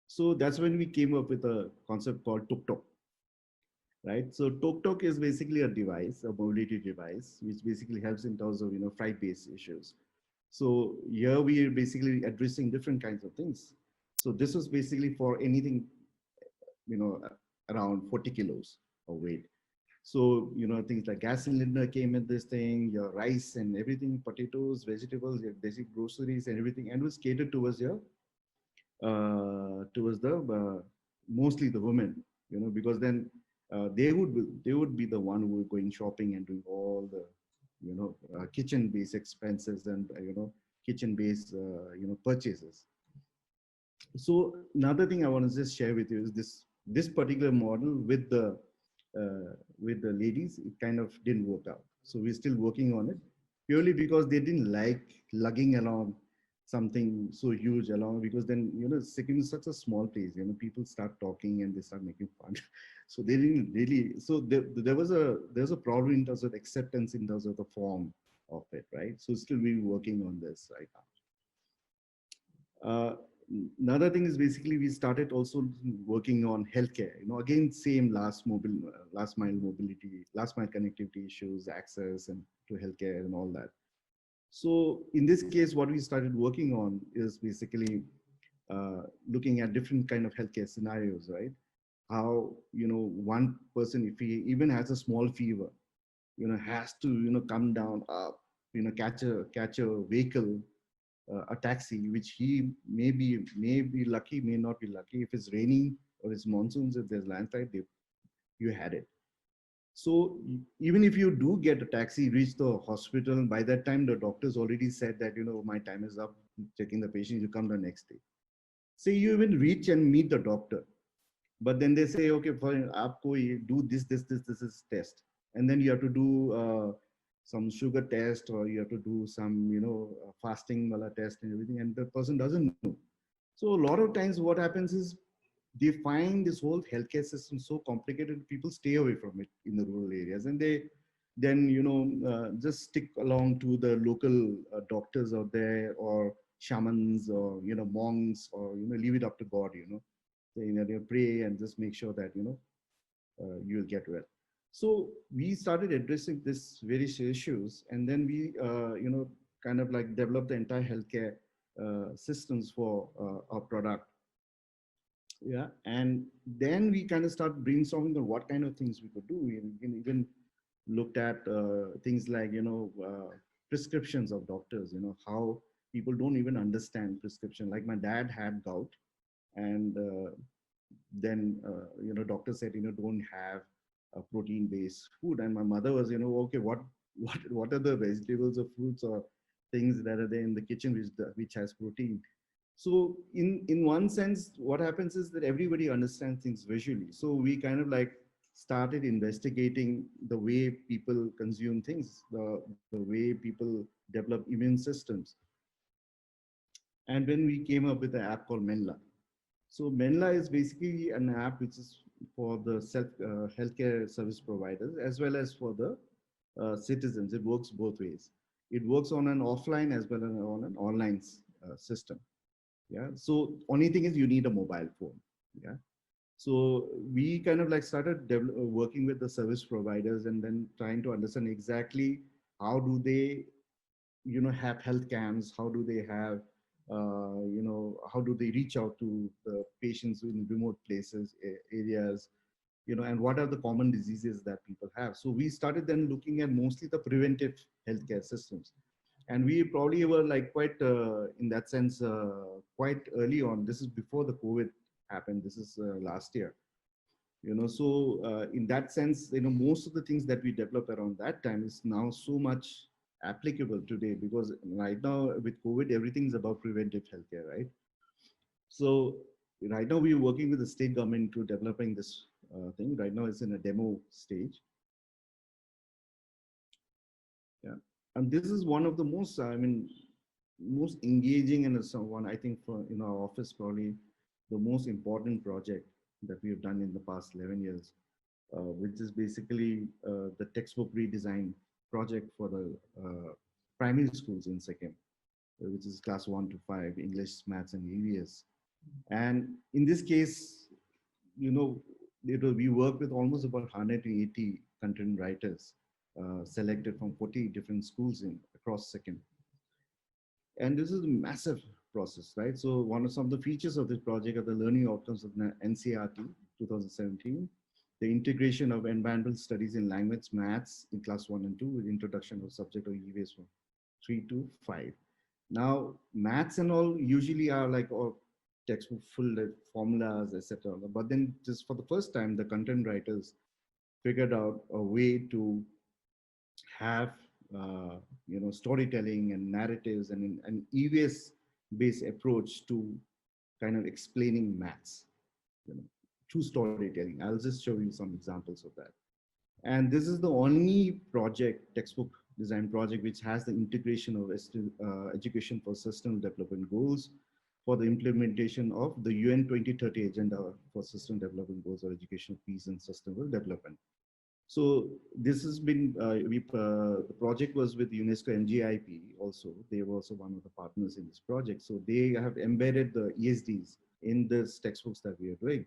So that's when we came up with a concept called Tuk Tuk, right? So Tok Tok is basically a device, a mobility device, which basically helps in terms of, freight-based issues. So here we are basically addressing different kinds of things. So this was basically for anything, around 40 kilos of weight. So, things like gas cylinder came in this thing, your rice and everything, potatoes, vegetables, your basic groceries and everything, and was catered towards towards the mostly the women, because then they would be the one who are going shopping and doing all the kitchen based expenses and kitchen-based, purchases. So another thing I want to just share with you is this particular model with the ladies, it kind of didn't work out. So we're still working on it, purely because they didn't like lugging along something so huge along, because then Sikkim is such a small place, people start talking and they start making fun. So they didn't really, so there's a problem in terms of acceptance in terms of the form of it, right? So still we're working on this right now. Another thing is basically we started also working on healthcare. Again, same last mile mobility, last mile connectivity issues, access and to healthcare and all that. So in this case, what we started working on is basically looking at different kind of healthcare scenarios, right? How one person, if he even has a small fever, has to come down up, catch a vehicle, a taxi, which he may be lucky, may not be lucky. If it's raining or it's monsoons, if there's landslide, you had it. So even if you do get a taxi, reach the hospital, by that time the doctor's already said that my time is up, checking the patient, you come the next day. Say you even reach and meet the doctor, but then they say, okay, fine, aapko do this is test, and then you have to do some sugar test, or you have to do some fasting wala test and everything, and the person doesn't know. So a lot of times what happens is they find this whole healthcare system so complicated, people stay away from it in the rural areas, and they then just stick along to the local doctors out there, or shamans, or monks, or leave it up to God, they pray and just make sure that you'll get well. So we started addressing this various issues, and then we kind of like developed the entire healthcare systems for our product. Yeah, and then we kind of start brainstorming on what kind of things we could do. We even looked at things like prescriptions of doctors, how people don't even understand prescription. Like my dad had gout, and then doctor said don't have a protein based food, and my mother was okay, what are the vegetables or fruits or things that are there in the kitchen which has protein. So in one sense, what happens is that everybody understands things visually, so we kind of like started investigating the way people consume things, the way people develop immune systems. And when we came up with an app called Menla. So Menla is basically an app which is for the healthcare service providers as well as for the citizens. It works both ways. It works on an offline as well as on an online system. Yeah. So only thing is you need a mobile phone. Yeah. So we kind of like started working with the service providers and then trying to understand exactly how do they have health camps, how do they have how do they reach out to the patients in remote places, areas, and what are the common diseases that people have. So we started then looking at mostly the preventive healthcare systems, and we probably were like quite in that sense quite early on. This is before the COVID happened. This is last year. So in that sense, most of the things that we developed around that time is now so much applicable today, because right now with COVID, everything's about preventive healthcare, right? So right now we're working with the state government to developing this thing. Right now it's in a demo stage. Yeah, and this is one of the most, most engaging and someone I think for in our office probably the most important project that we have done in the past 11 years, which is basically the textbook redesign project for the primary schools in Sikkim, which is class 1 to 5, English, Maths, and EVS. And in this case, we work with almost about 180 content writers selected from 40 different schools across Sikkim. And this is a massive process, right? So some of the features of this project are the learning outcomes of the NCRT 2017, the integration of environmental studies in language, maths in class 1 and 2 with introduction of subject of EVS from 3 to 5. Now, maths and all usually are like textbook full of formulas, etc. But then just for the first time, the content writers figured out a way to have storytelling and narratives and an EVS based approach to kind of explaining maths, through storytelling. I'll just show you some examples of that. And this is the only project, textbook design project, which has the integration of education for sustainable development goals for the implementation of the UN 2030 Agenda for Sustainable Development Goals of Education, Peace and Sustainable Development. So this has been, the project was with UNESCO MGIP also. They were also one of the partners in this project. So they have embedded the ESDs in this textbooks that we are doing.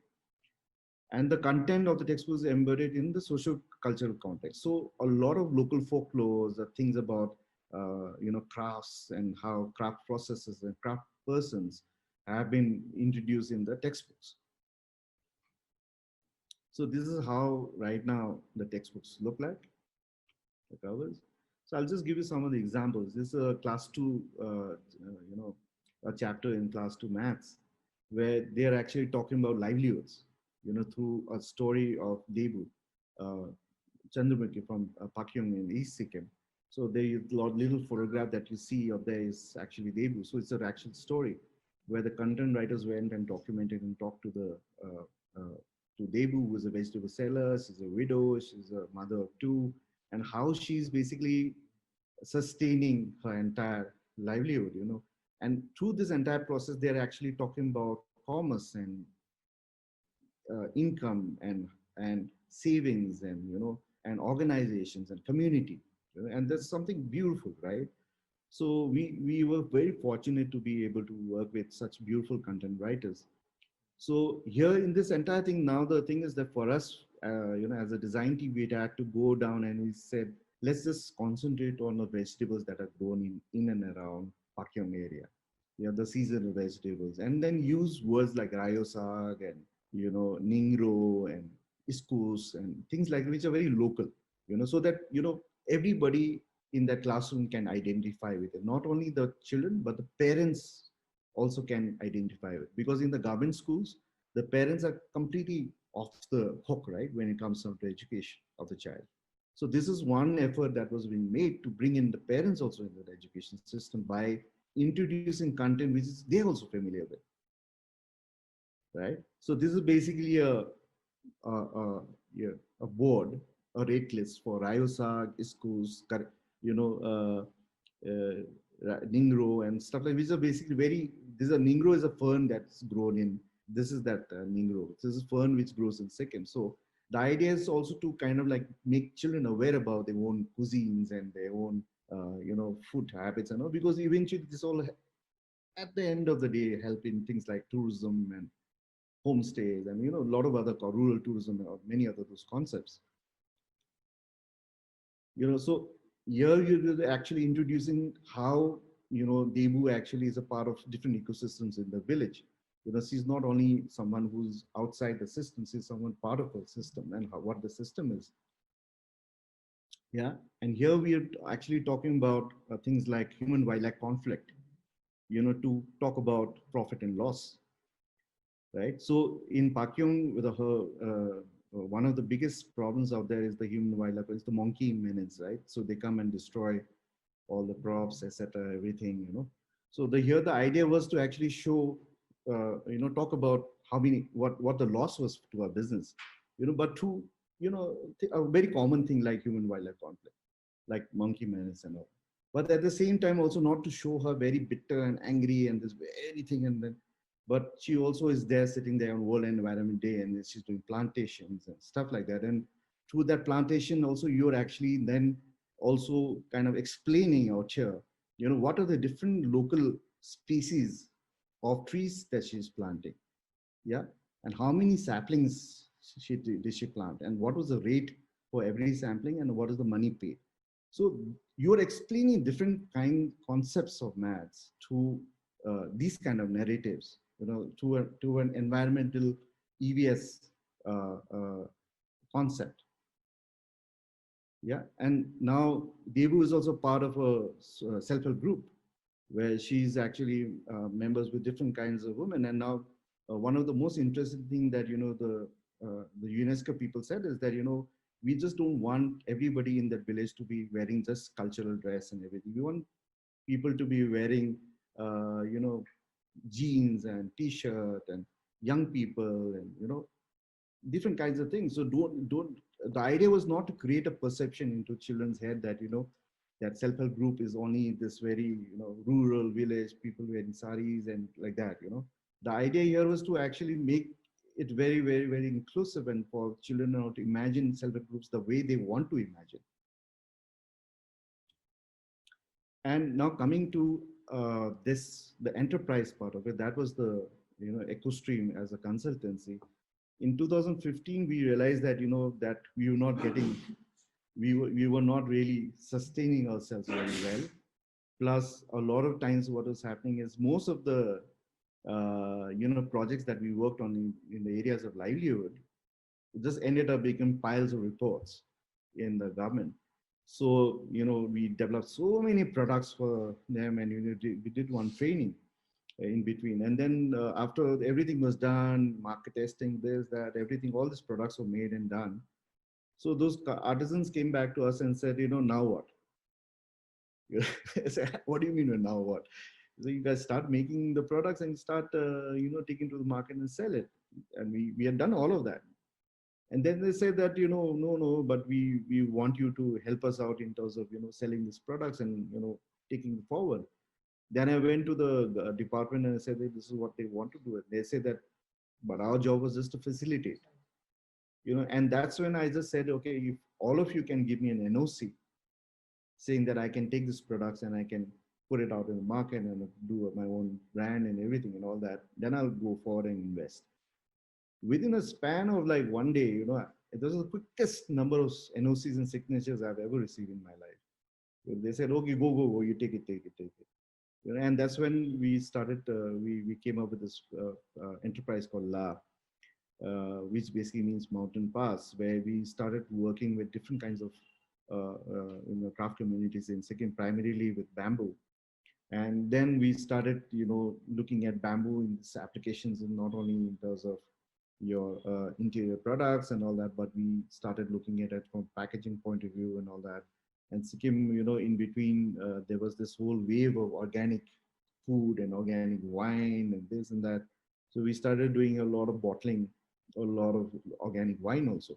And the content of the textbook is embedded in the social cultural context. So a lot of local folklores, things about crafts and how craft processes and craft persons have been introduced in the textbooks. So this is how right now the textbooks look like, the covers. So I'll just give you some of the examples. This is a class 2, a chapter in class 2 maths, where they're actually talking about livelihoods, through a story of Debu, Chandramukhi from Pakyong in East Sikkim. So there is a little photograph that you see of there is actually Debu. So it's an actual story where the content writers went and documented and talked to the to Debu, who is a vegetable seller. She's a widow. She's a mother of 2, and how she's basically sustaining her entire livelihood. And through this entire process, they're actually talking about commerce and income and savings and and organizations and community, and that's something beautiful, right? So we were very fortunate to be able to work with such beautiful content writers. So here in this entire thing, now the thing is that for us, as a design team, we had to go down and we said, let's just concentrate on the vegetables that are grown in and around Pakyong area, the seasonal vegetables, and then use words like rayosag and ningro and iskus and things like which are very local, so that everybody in that classroom can identify with it. Not only the children, but the parents also can identify with, because in the government schools, the parents are completely off the hook, right, when it comes down to education of the child. So this is one effort that was being made to bring in the parents also into the education system by introducing content which is they're also familiar with, right? So this is basically a board, a rate list for Rayosag, Iskus, Ningro and stuff like, which are basically Ningro is a fern that's grown in, this is that Ningro. This is fern which grows in Sikkim. So the idea is also to kind of like make children aware about their own cuisines and their own, food habits and all, because eventually this all, at the end of the day, help in things like tourism and homestays and, a lot of other rural tourism or many other those concepts. So here you're actually introducing how, Debu actually is a part of different ecosystems in the village. She's not only someone who's outside the system, she's someone part of the system and what the system is. Yeah, and here we are actually talking about things like human-wildlife conflict, to talk about profit and loss, right? So in Pakyong, with one of the biggest problems out there is the human-wildlife, is the monkey menace, right? So they come and destroy all the crops, etc., everything, So here the idea was to actually show, talk about what the loss was to our business, but to, a very common thing like human-wildlife conflict, like monkey menace and all. But at the same time, also not to show her very bitter and angry and this very thing, and then, but she also is there sitting there on World Environment Day and she's doing plantations and stuff like that. And through that plantation, also you're actually then also kind of explaining out here, what are the different local species of trees that she's planting, yeah, and how many saplings did she plant, and what was the rate for every sampling, and what is the money paid. So you're explaining different concepts of maths to these kind of narratives, to an environmental EVS concept. Yeah, and now Debu is also part of a self-help group where she's actually members with different kinds of women. And now one of the most interesting thing that, the UNESCO people said is that, we just don't want everybody in that village to be wearing just cultural dress and everything. We want people to be wearing, jeans and t-shirt, and young people, and different kinds of things. So don't. The idea was not to create a perception into children's head that that self-help group is only this very rural village people wearing saris and like that. The idea here was to actually make it very, very, very inclusive, and for children now to imagine self-help groups the way they want to imagine. And now coming to the enterprise part of it, that was the EcoStream as a consultancy. In 2015, we realized that that we were not getting, we were not really sustaining ourselves very well. Plus, a lot of times, what was happening is most of the projects that we worked on in the areas of livelihood just ended up becoming piles of reports in the government. So, we developed so many products for them, and we did one training in between. And then after everything was done, market testing, this, that, everything, all these products were made and done. So those artisans came back to us and said, now what? I said, what do you mean now what? So you guys start making the products and start, taking to the market and sell it. And we had done all of that. And then they said that, no, but we want you to help us out in terms of, selling these products and, taking it forward. Then I went to the department and I said, hey, this is what they want to do. And they said that, but our job was just to facilitate, and that's when I just said, okay, if all of you can give me an NOC saying that I can take these products and I can put it out in the market and do my own brand and everything and all that, then I'll go forward and invest. Within a span of like one day, it was the quickest number of NOCs and signatures I've ever received in my life. They said, okay, go, you take it. And that's when we started, we came up with this enterprise called La, which basically means mountain pass, where we started working with different kinds of craft communities in Sikkim, primarily with bamboo. And then we started, looking at bamboo in its applications, and not only in terms of your interior products and all that, but we started looking at it from packaging point of view and all that. And Sikkim, in between, there was this whole wave of organic food and organic wine and this and that. So we started doing a lot of bottling, a lot of organic wine also.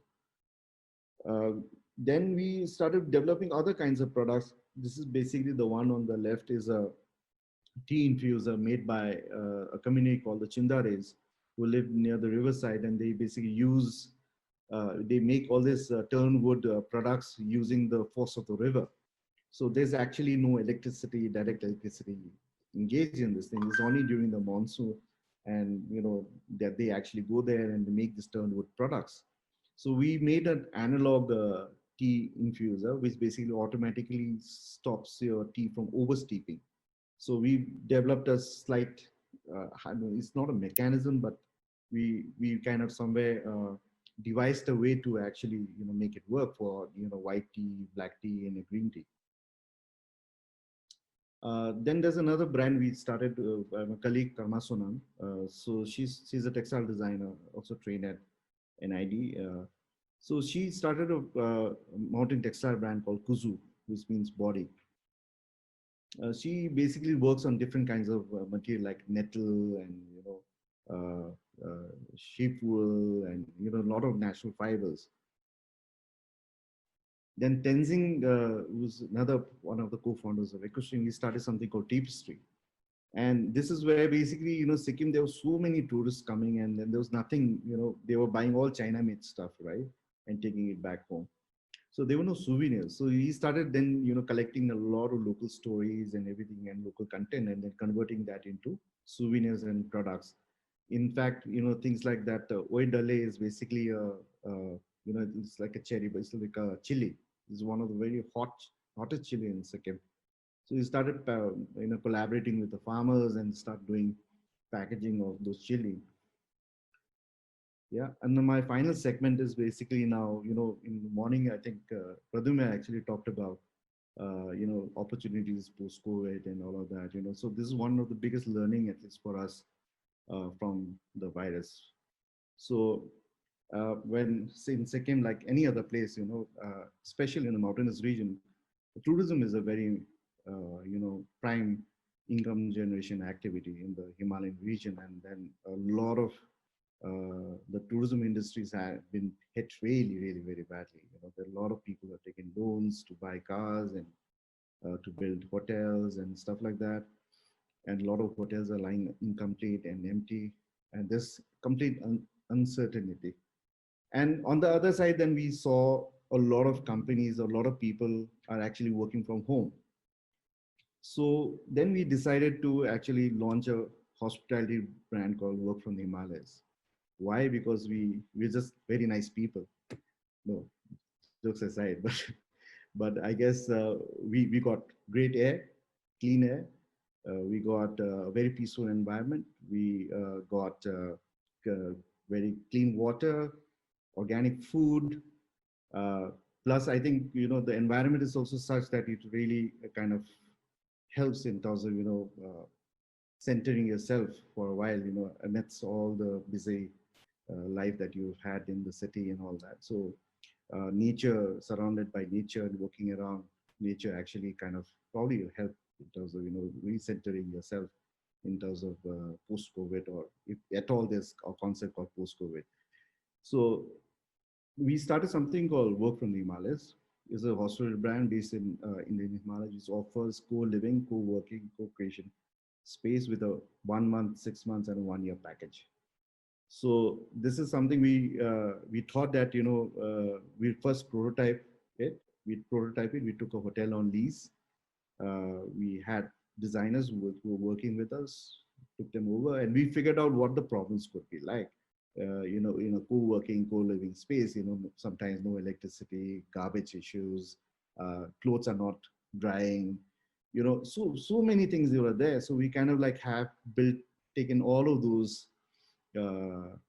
Then we started developing other kinds of products. This is basically the one on the left is a tea infuser made by a community called the Chindares, who live near the riverside, and they basically use, they make all these turnwood products using the force of the river. So there's actually no electricity, direct electricity engaged in this thing. It's only during the monsoon, and that they actually go there and they make these turnwood products. So we made an analog tea infuser, which basically automatically stops your tea from oversteeping. So we developed a slight, it's not a mechanism, but we kind of somewhere devised a way to actually make it work for white tea, black tea, and a green tea. Then there's another brand we started. My colleague Karma Sonam. So she's a textile designer, also trained at NID. So she started a mountain textile brand called Kuzu, which means body. She basically works on different kinds of material like nettle and sheep wool and a lot of natural fibers. Then Tenzing, who's another one of the co-founders of EcoStream, he started something called Tapestry. And this is where basically, Sikkim, there were so many tourists coming, and then there was nothing, they were buying all China-made stuff, right? And taking it back home. So there were no souvenirs. So he started then, collecting a lot of local stories and everything and local content, and then converting that into souvenirs and products. In fact, things like that, Oi Dale is basically it's like a cherry, but it's like a chili. It's one of the very hottest chili in Sikkim. So he started, collaborating with the farmers and start doing packaging of those chili. Yeah, and then my final segment is basically now, in the morning, I think Pradyumna actually talked about, opportunities post-COVID and all of that, So this is one of the biggest learning, at least for us, from the virus. So when say in Sikkim, like any other place, especially in the mountainous region, tourism is a very, prime income generation activity in the Himalayan region. And then a lot of the tourism industries have been hit really, really very badly. There are a lot of people who have taken loans to buy cars and to build hotels and stuff like that. And a lot of hotels are lying incomplete and empty. And there's complete uncertainty. And on the other side, then we saw a lot of companies, a lot of people are actually working from home. So then we decided to actually launch a hospitality brand called Work from the Himalayas. Why? Because we're just very nice people. No, jokes aside, but I guess we got great air, clean air. We got a very peaceful environment. We got very clean water, organic food. Uh, Plus, I think the environment is also such that it really kind of helps in terms of centering yourself for a while, amidst all the busy life that you've had in the city and all that. So nature, surrounded by nature and walking around nature actually kind of probably help in terms of recentering yourself in terms of post-COVID, or if at all there's a concept called post-COVID. So we started something called Work from the Himalayas. It's a hostel brand based in the Himalayas, which offers co-living, co-working, co-creation space with a 1 month, 6 months, and a 1 year package. So this is something we thought that we first prototype it. We took a hotel on lease. We had designers who were working with us, took them over, and we figured out what the problems could be like. In a co-working, co-living space, sometimes no electricity, garbage issues, clothes are not drying, so many things were there. So we kind of like have taken all of those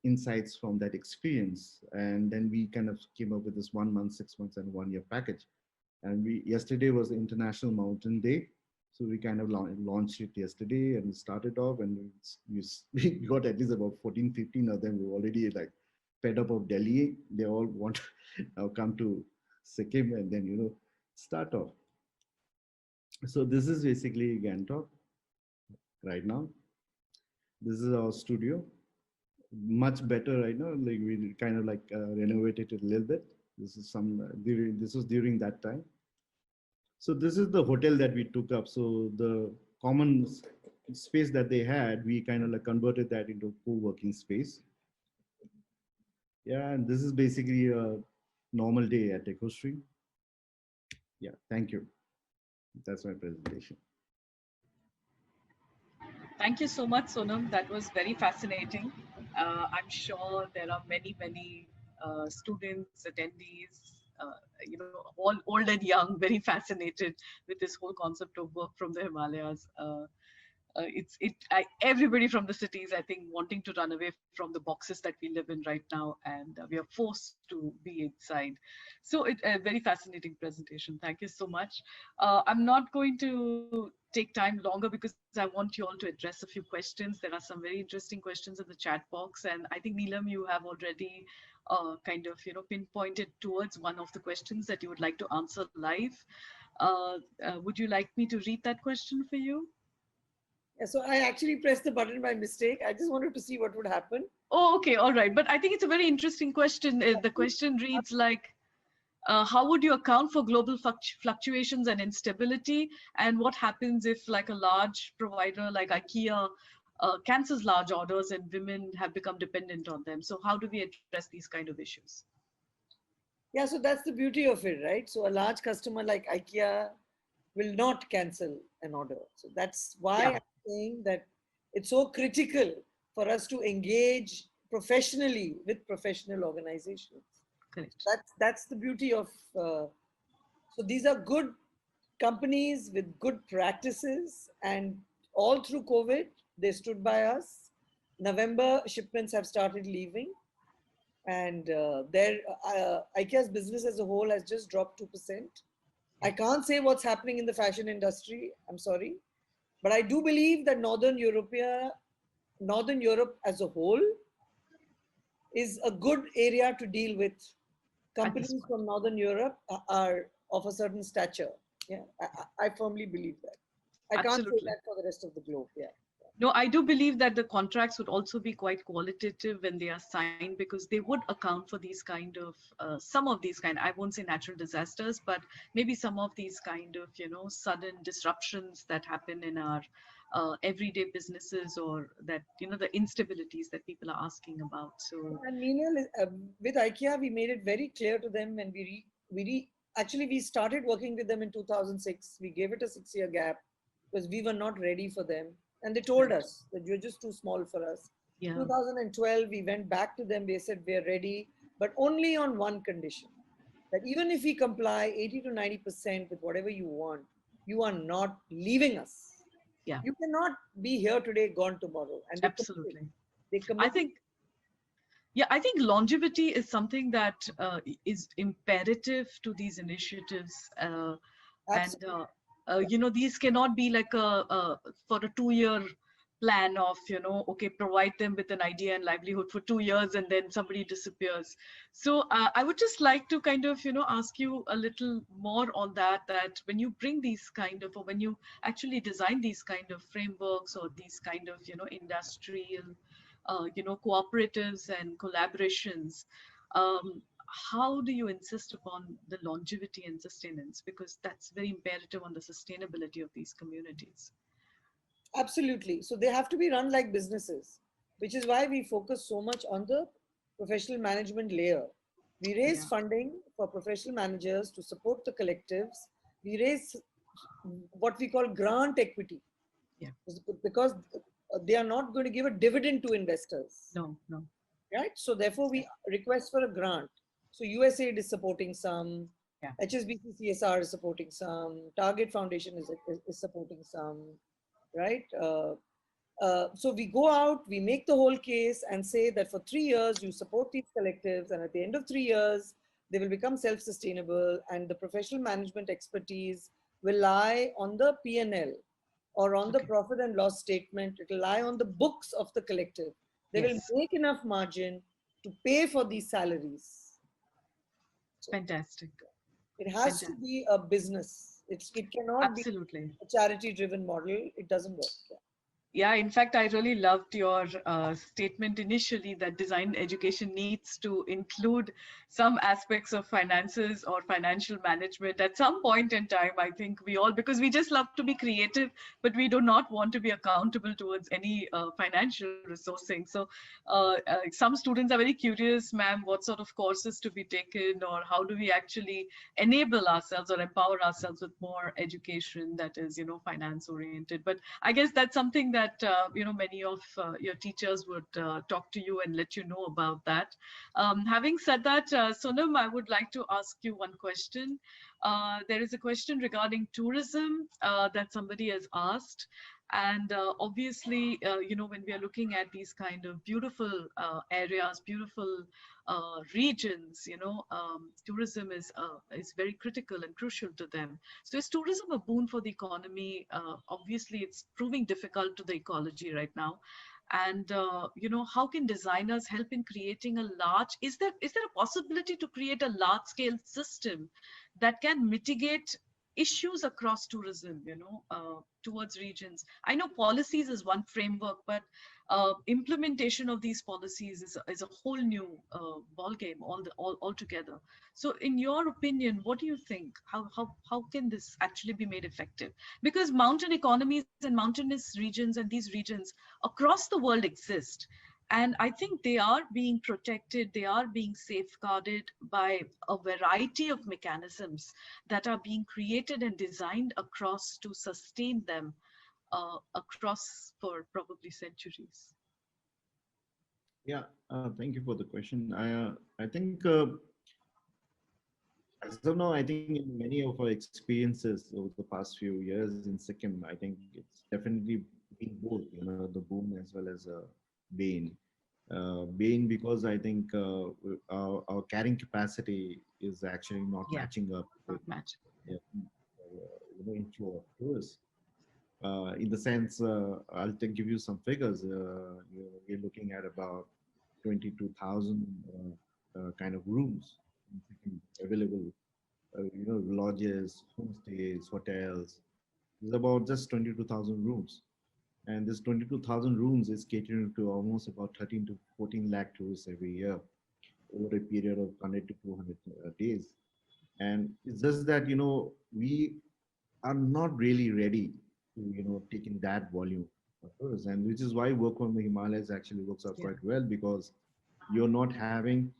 insights from that experience, and then we kind of came up with this 1 month, 6 months, and 1 year package. And yesterday was the International Mountain Day. So we kind of launched it yesterday and started off, and we got at least about 14, 15 of them who already like fed up of Delhi. They all want to now come to Sikkim and then, start off. So this is basically Gangtok right now. This is our studio. Much better right now. Like we kind of like renovated it a little bit. This is this was during that time. So this is the hotel that we took up. So the common space that they had, we kind of like converted that into co-working space. Yeah, and this is basically a normal day at EcoStream. Yeah, thank you. That's my presentation. Thank you so much, Sonam. That was very fascinating. I'm sure there are many students, attendees, all old and young, very fascinated with this whole concept of work from the Himalayas. Everybody from the cities, I think, wanting to run away from the boxes that we live in right now, and we are forced to be inside. So a very fascinating presentation. Thank you so much. I'm not going to take time longer because I want you all to address a few questions. There are some very interesting questions in the chat box, and I think Neelam, you have already kind of pinpointed towards one of the questions that you would like to answer live. Would you like me to read that question for you? Yeah, so I actually pressed the button by mistake. I just wanted to see what would happen. Oh, okay, all right. But I think it's a very interesting question. The question reads like, how would you account for global fluctuations and instability? And what happens if like a large provider like IKEA cancels large orders and women have become dependent on them? So how do we address these kind of issues? Yeah, so that's the beauty of it, right? So a large customer like IKEA will not cancel an order. So that's why I'm saying that it's so critical for us to engage professionally with professional organizations. Correct. That's the beauty of, so these are good companies with good practices, and all through COVID, they stood by us. November shipments have started leaving, and IKEA's business as a whole has just dropped 2%. I can't say what's happening in the fashion industry, I'm sorry, but I do believe that Northern Europe as a whole is a good area to deal with. At this Companies point. from Northern Europe are of a certain stature. Yeah, I firmly believe that. I can't say Absolutely. that for the rest of the globe. Yeah. No, I do believe that the contracts would also be quite qualitative when they are signed, because they would account for these kind of some of these kind. I won't say natural disasters, but maybe some of these kind of sudden disruptions that happen in our everyday businesses, or that the instabilities that people are asking about. So And Meenal, with IKEA, we made it very clear to them, and actually we started working with them in 2006. We gave it a 6-year gap because we were not ready for them, and they told right, us that you're just too small for us. yeah, 2012, we went back to them. They said we're ready, but only on one condition: that even if we comply 80 to 90% with whatever you want, you are not leaving us. yeah, You cannot be here today, gone tomorrow. And they committed. absolutely. They I committed. think Yeah, I think longevity is something that is imperative to these initiatives, and Absolutely. these cannot be like for a 2-year plan of okay, provide them with an idea and livelihood for 2 years and then somebody disappears. So I would just like to kind of ask you a little more on that. That when you bring these kind of, or when you actually design these kind of frameworks, or these kind of industrial cooperatives and collaborations, um, how do you insist upon the longevity and sustenance, because that's very imperative on the sustainability of these communities. Absolutely. So they have to be run like businesses, which is why we focus so much on the professional management layer. We raise Yeah, funding for professional managers to support the collectives. We raise what we call grant equity yeah, because they are not going to give a dividend to investors, no, no, right? So therefore, yeah, we request for a grant. So USAID is supporting some, yeah, HSBC CSR is supporting some, Target Foundation is supporting some, right? So we go out, we make the whole case and say that for 3 years you support these collectives, and at the end of 3 years they will become self-sustainable, and the professional management expertise will lie on the P&L or on the okay, profit and loss statement. It will lie on the books of the collective. They will yes, make enough margin to pay for these salaries. So fantastic, it has to fantastic, be a business. It cannot be absolutely. a charity-driven model. It doesn't work. Yeah, in fact, I really loved your statement initially that design education needs to include some aspects of finances or financial management at some point in time. I think we all, because we just love to be creative, but we do not want to be accountable towards any financial resourcing. So some students are very curious, ma'am, what sort of courses to be taken, or how do we actually enable ourselves or empower ourselves with more education that is, finance oriented. But I guess that's something that many of your teachers would talk to you and let you know about that. Having said that, Sonam, I would like to ask you one question. There is a question regarding tourism that somebody has asked. And obviously, when we are looking at these kind of beautiful areas, beautiful regions, tourism is very critical and crucial to them. So is tourism a boon for the economy? Obviously, it's proving difficult to the ecology right now. And how can designers help in creating a large? Is there a possibility to create a large scale system that can mitigate issues across tourism? Towards regions. I know policies is one framework, but implementation of these policies is a whole new ball game altogether. So in your opinion, what do you think? How can this actually be made effective? Because mountain economies and mountainous regions and these regions across the world exist. And I think they are being protected, they are being safeguarded by a variety of mechanisms that are being created and designed across to sustain them across for probably centuries. Yeah, thank you for the question. I think as of now, I think in many of our experiences over the past few years in Sikkim, I think it's definitely been both, the boom as well as a bane. Bane because I think our carrying capacity is actually not Yeah, matching up not with match. inflow of tourists. In the sense, I'll give you some figures. We're looking at about 22,000 kind of rooms available, lodges, homestays, hotels. There's about just 22,000 rooms. And this 22,000 rooms is catering to almost about 13 to 14 lakh tourists every year over a period of 100 to 200 days. And it's just that, we are not really ready to, taking that volume of tourists. And which is why work on the Himalayas actually works out quite well, because you're not having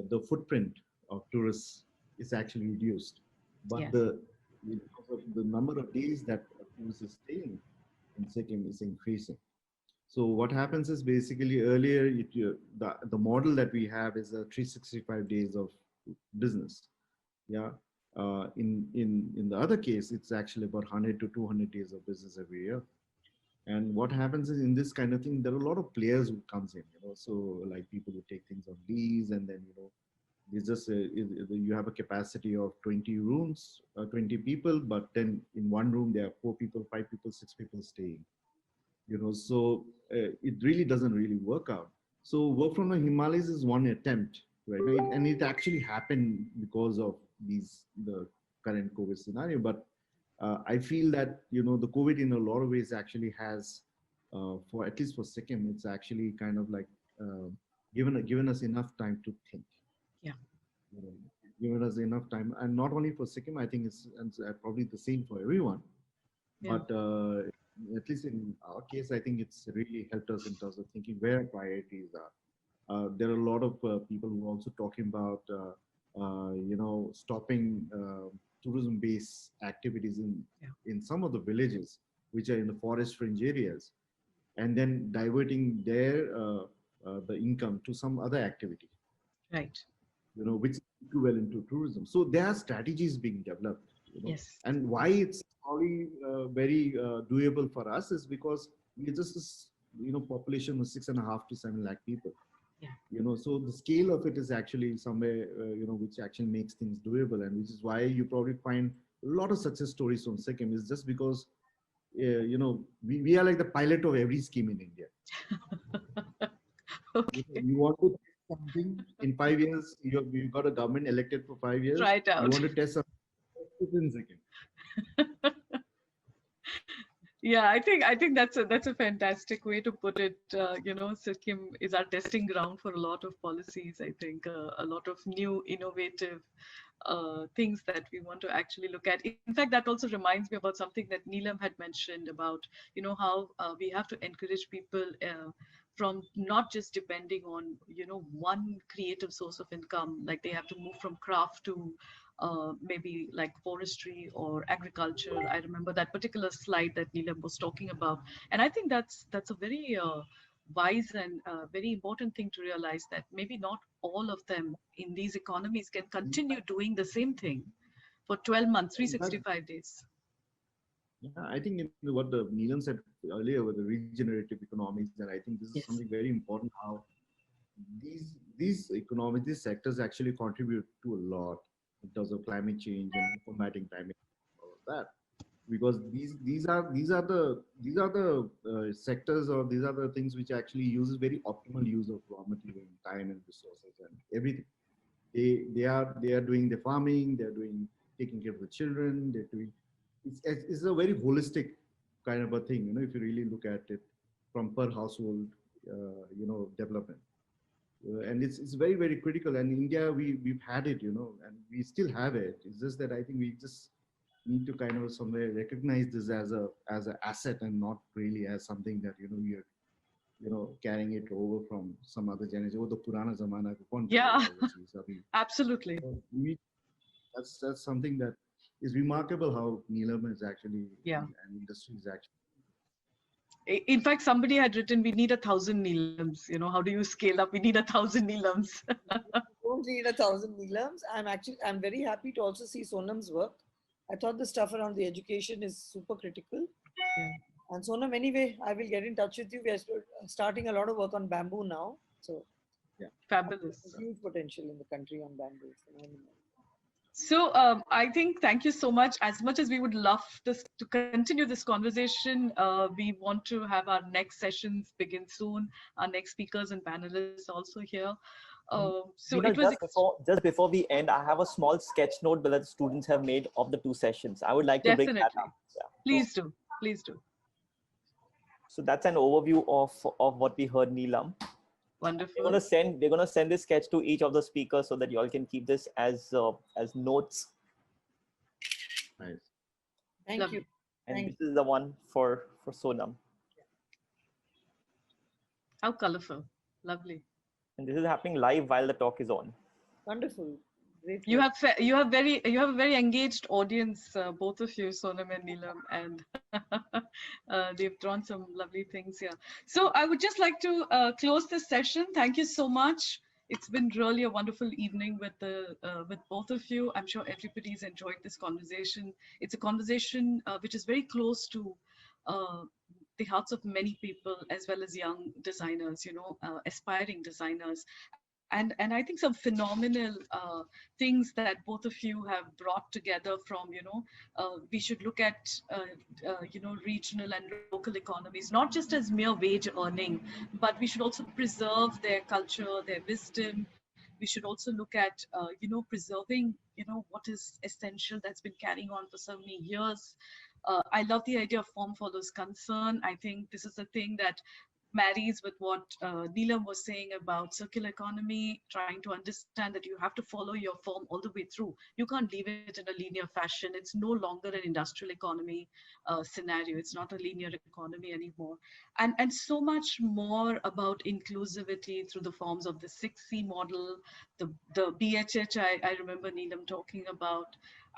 the footprint of tourists is actually reduced. But because of the number of days that a tourist is staying in Sikkim is increasing. So what happens is basically earlier, the model that we have is a 365 days of business. Yeah. In the other case, it's actually about 100 to 200 days of business every year. And what happens is in this kind of thing, there are a lot of players who comes in, so like people who take things on lease, and then, it's just you have a capacity of 20 rooms, 20 people, but then in one room, there are 4 people, 5 people, 6 people staying, so it really doesn't really work out. So work from the Himalayas is one attempt, right? And it actually happened because of the current COVID scenario. But I feel that, the COVID in a lot of ways actually has, for at least for Sikkim, it's actually kind of like given us enough time to think. Yeah. Given us enough time, and not only for Sikkim, I think it's probably the same for everyone. Yeah. But at least in our case, I think it's really helped us in terms of thinking where priorities are. There are a lot of people who are also talking about, stopping tourism-based activities in some of the villages, which are in the forest fringe areas, and then diverting the income to some other activity. Right. Which is equivalent to tourism. So there are strategies being developed. Yes. And why it's probably very doable for us is because we're just this, population of 6.5 to 7 lakh people. Yeah. So the scale of it is actually somewhere, which actually makes things doable, and which is why you probably find a lot of success stories from Sikkim is just because, we are like the pilot of every scheme in India. Okay. You want to test something in 5 years, you've got a government elected for 5 years. Right out. You want to test something in Sikkim. Yeah, I think that's a fantastic way to put it. Sikkim is our testing ground for a lot of policies. I think a lot of new innovative things that we want to actually look at. In fact, that also reminds me about something that Neelam had mentioned about, how we have to encourage people from not just depending on, one creative source of income, like they have to move from craft to maybe like forestry or agriculture. I remember that particular slide that Neelam was talking about. And I think that's a very wise and very important thing to realize, that maybe not all of them in these economies can continue doing the same thing for 12 months, 365 days. Yeah, I think what the Neelam said earlier with the regenerative economies, and I think this is something very important, how these economies, these sectors actually contribute to a lot in terms of climate change and combating climate change, all of that. Because these are the sectors, or these are the things which actually uses very optimal use of raw material, time and resources and everything. They are doing the farming, they're taking care of the children, they're doing. It's a very holistic kind of a thing, if you really look at it from per household, development. And it's very, very critical. And in India, we've had it, and we still have it. It's just that I think we just need to kind of somewhere recognize this as an asset, and not really as something that, we're carrying it over from some other generation, or the Purana Zamana. Yeah, absolutely. That's something that is remarkable, how Neelam is actually, and industry is actually. In fact, somebody had written, we need 1,000 Neelams. How do you scale up? We need 1,000 Neelams. Don't need 1,000 Neelams. I'm very happy to also see Sonam's work. I thought the stuff around the education is super critical. Yeah. And Sonam, anyway, I will get in touch with you. We are starting a lot of work on bamboo now. So, yeah, fabulous. There's huge potential in the country on bamboo. So I think thank you so much. As much as we would love this to continue this conversation, we want to have our next sessions begin soon. Our next speakers and panelists also here. So it was Just before we end, I have a small sketch note that the students have made of the two sessions. I would like to bring that definitely. up. Yeah. Please do. Please do. So that's an overview of what we heard, Neelam. Wonderful. We're gonna send this sketch to each of the speakers so that you all can keep this as notes. Nice. Thank Lovely. you. And Thank this is the one for Sonam. How colorful. Lovely. And this is happening live while the talk is on. Wonderful. Great. You work. have a very engaged audience, both of you, Sonam and Neelam, and they've drawn some lovely things here. So I would just like to close this session. Thank you so much. It's been really a wonderful evening with both of you. I'm sure everybody's enjoyed this conversation. It's a conversation which is very close to the hearts of many people, as well as young designers, aspiring designers. And I think some phenomenal things that both of you have brought together from, we should look at, regional and local economies, not just as mere wage earning, but we should also preserve their culture, their wisdom. We should also look at, preserving, what is essential that's been carrying on for so many years. I love the idea of form follows concern. I think this is a thing that marries with what Neelam was saying about circular economy, trying to understand that you have to follow your form all the way through. You can't leave it in a linear fashion. It's no longer an industrial economy scenario. It's not a linear economy anymore. And so much more about inclusivity through the forms of the 6C model, the BHH I remember Neelam talking about.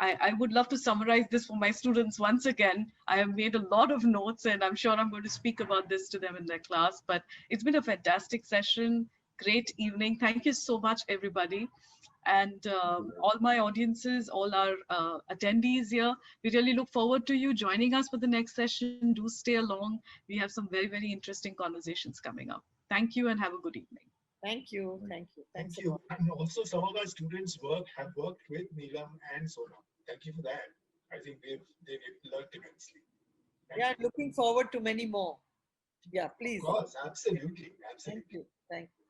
I would love to summarize this for my students once again. I have made a lot of notes and I'm sure I'm going to speak about this to them in their class, but it's been a fantastic session. Great evening. Thank you so much, everybody. And all my audiences, all our attendees here, we really look forward to you joining us for the next session. Do stay along. We have some very, very interesting conversations coming up. Thank you and have a good evening. Thank you. Thank you. Thanks Thank a you. lot. And also some of our students have worked with Neelam and Sonam. Thank you for that. I think they've learned immensely. Yeah, looking forward to many more. Yeah, please. Of course, absolutely. Thank you. Thank you.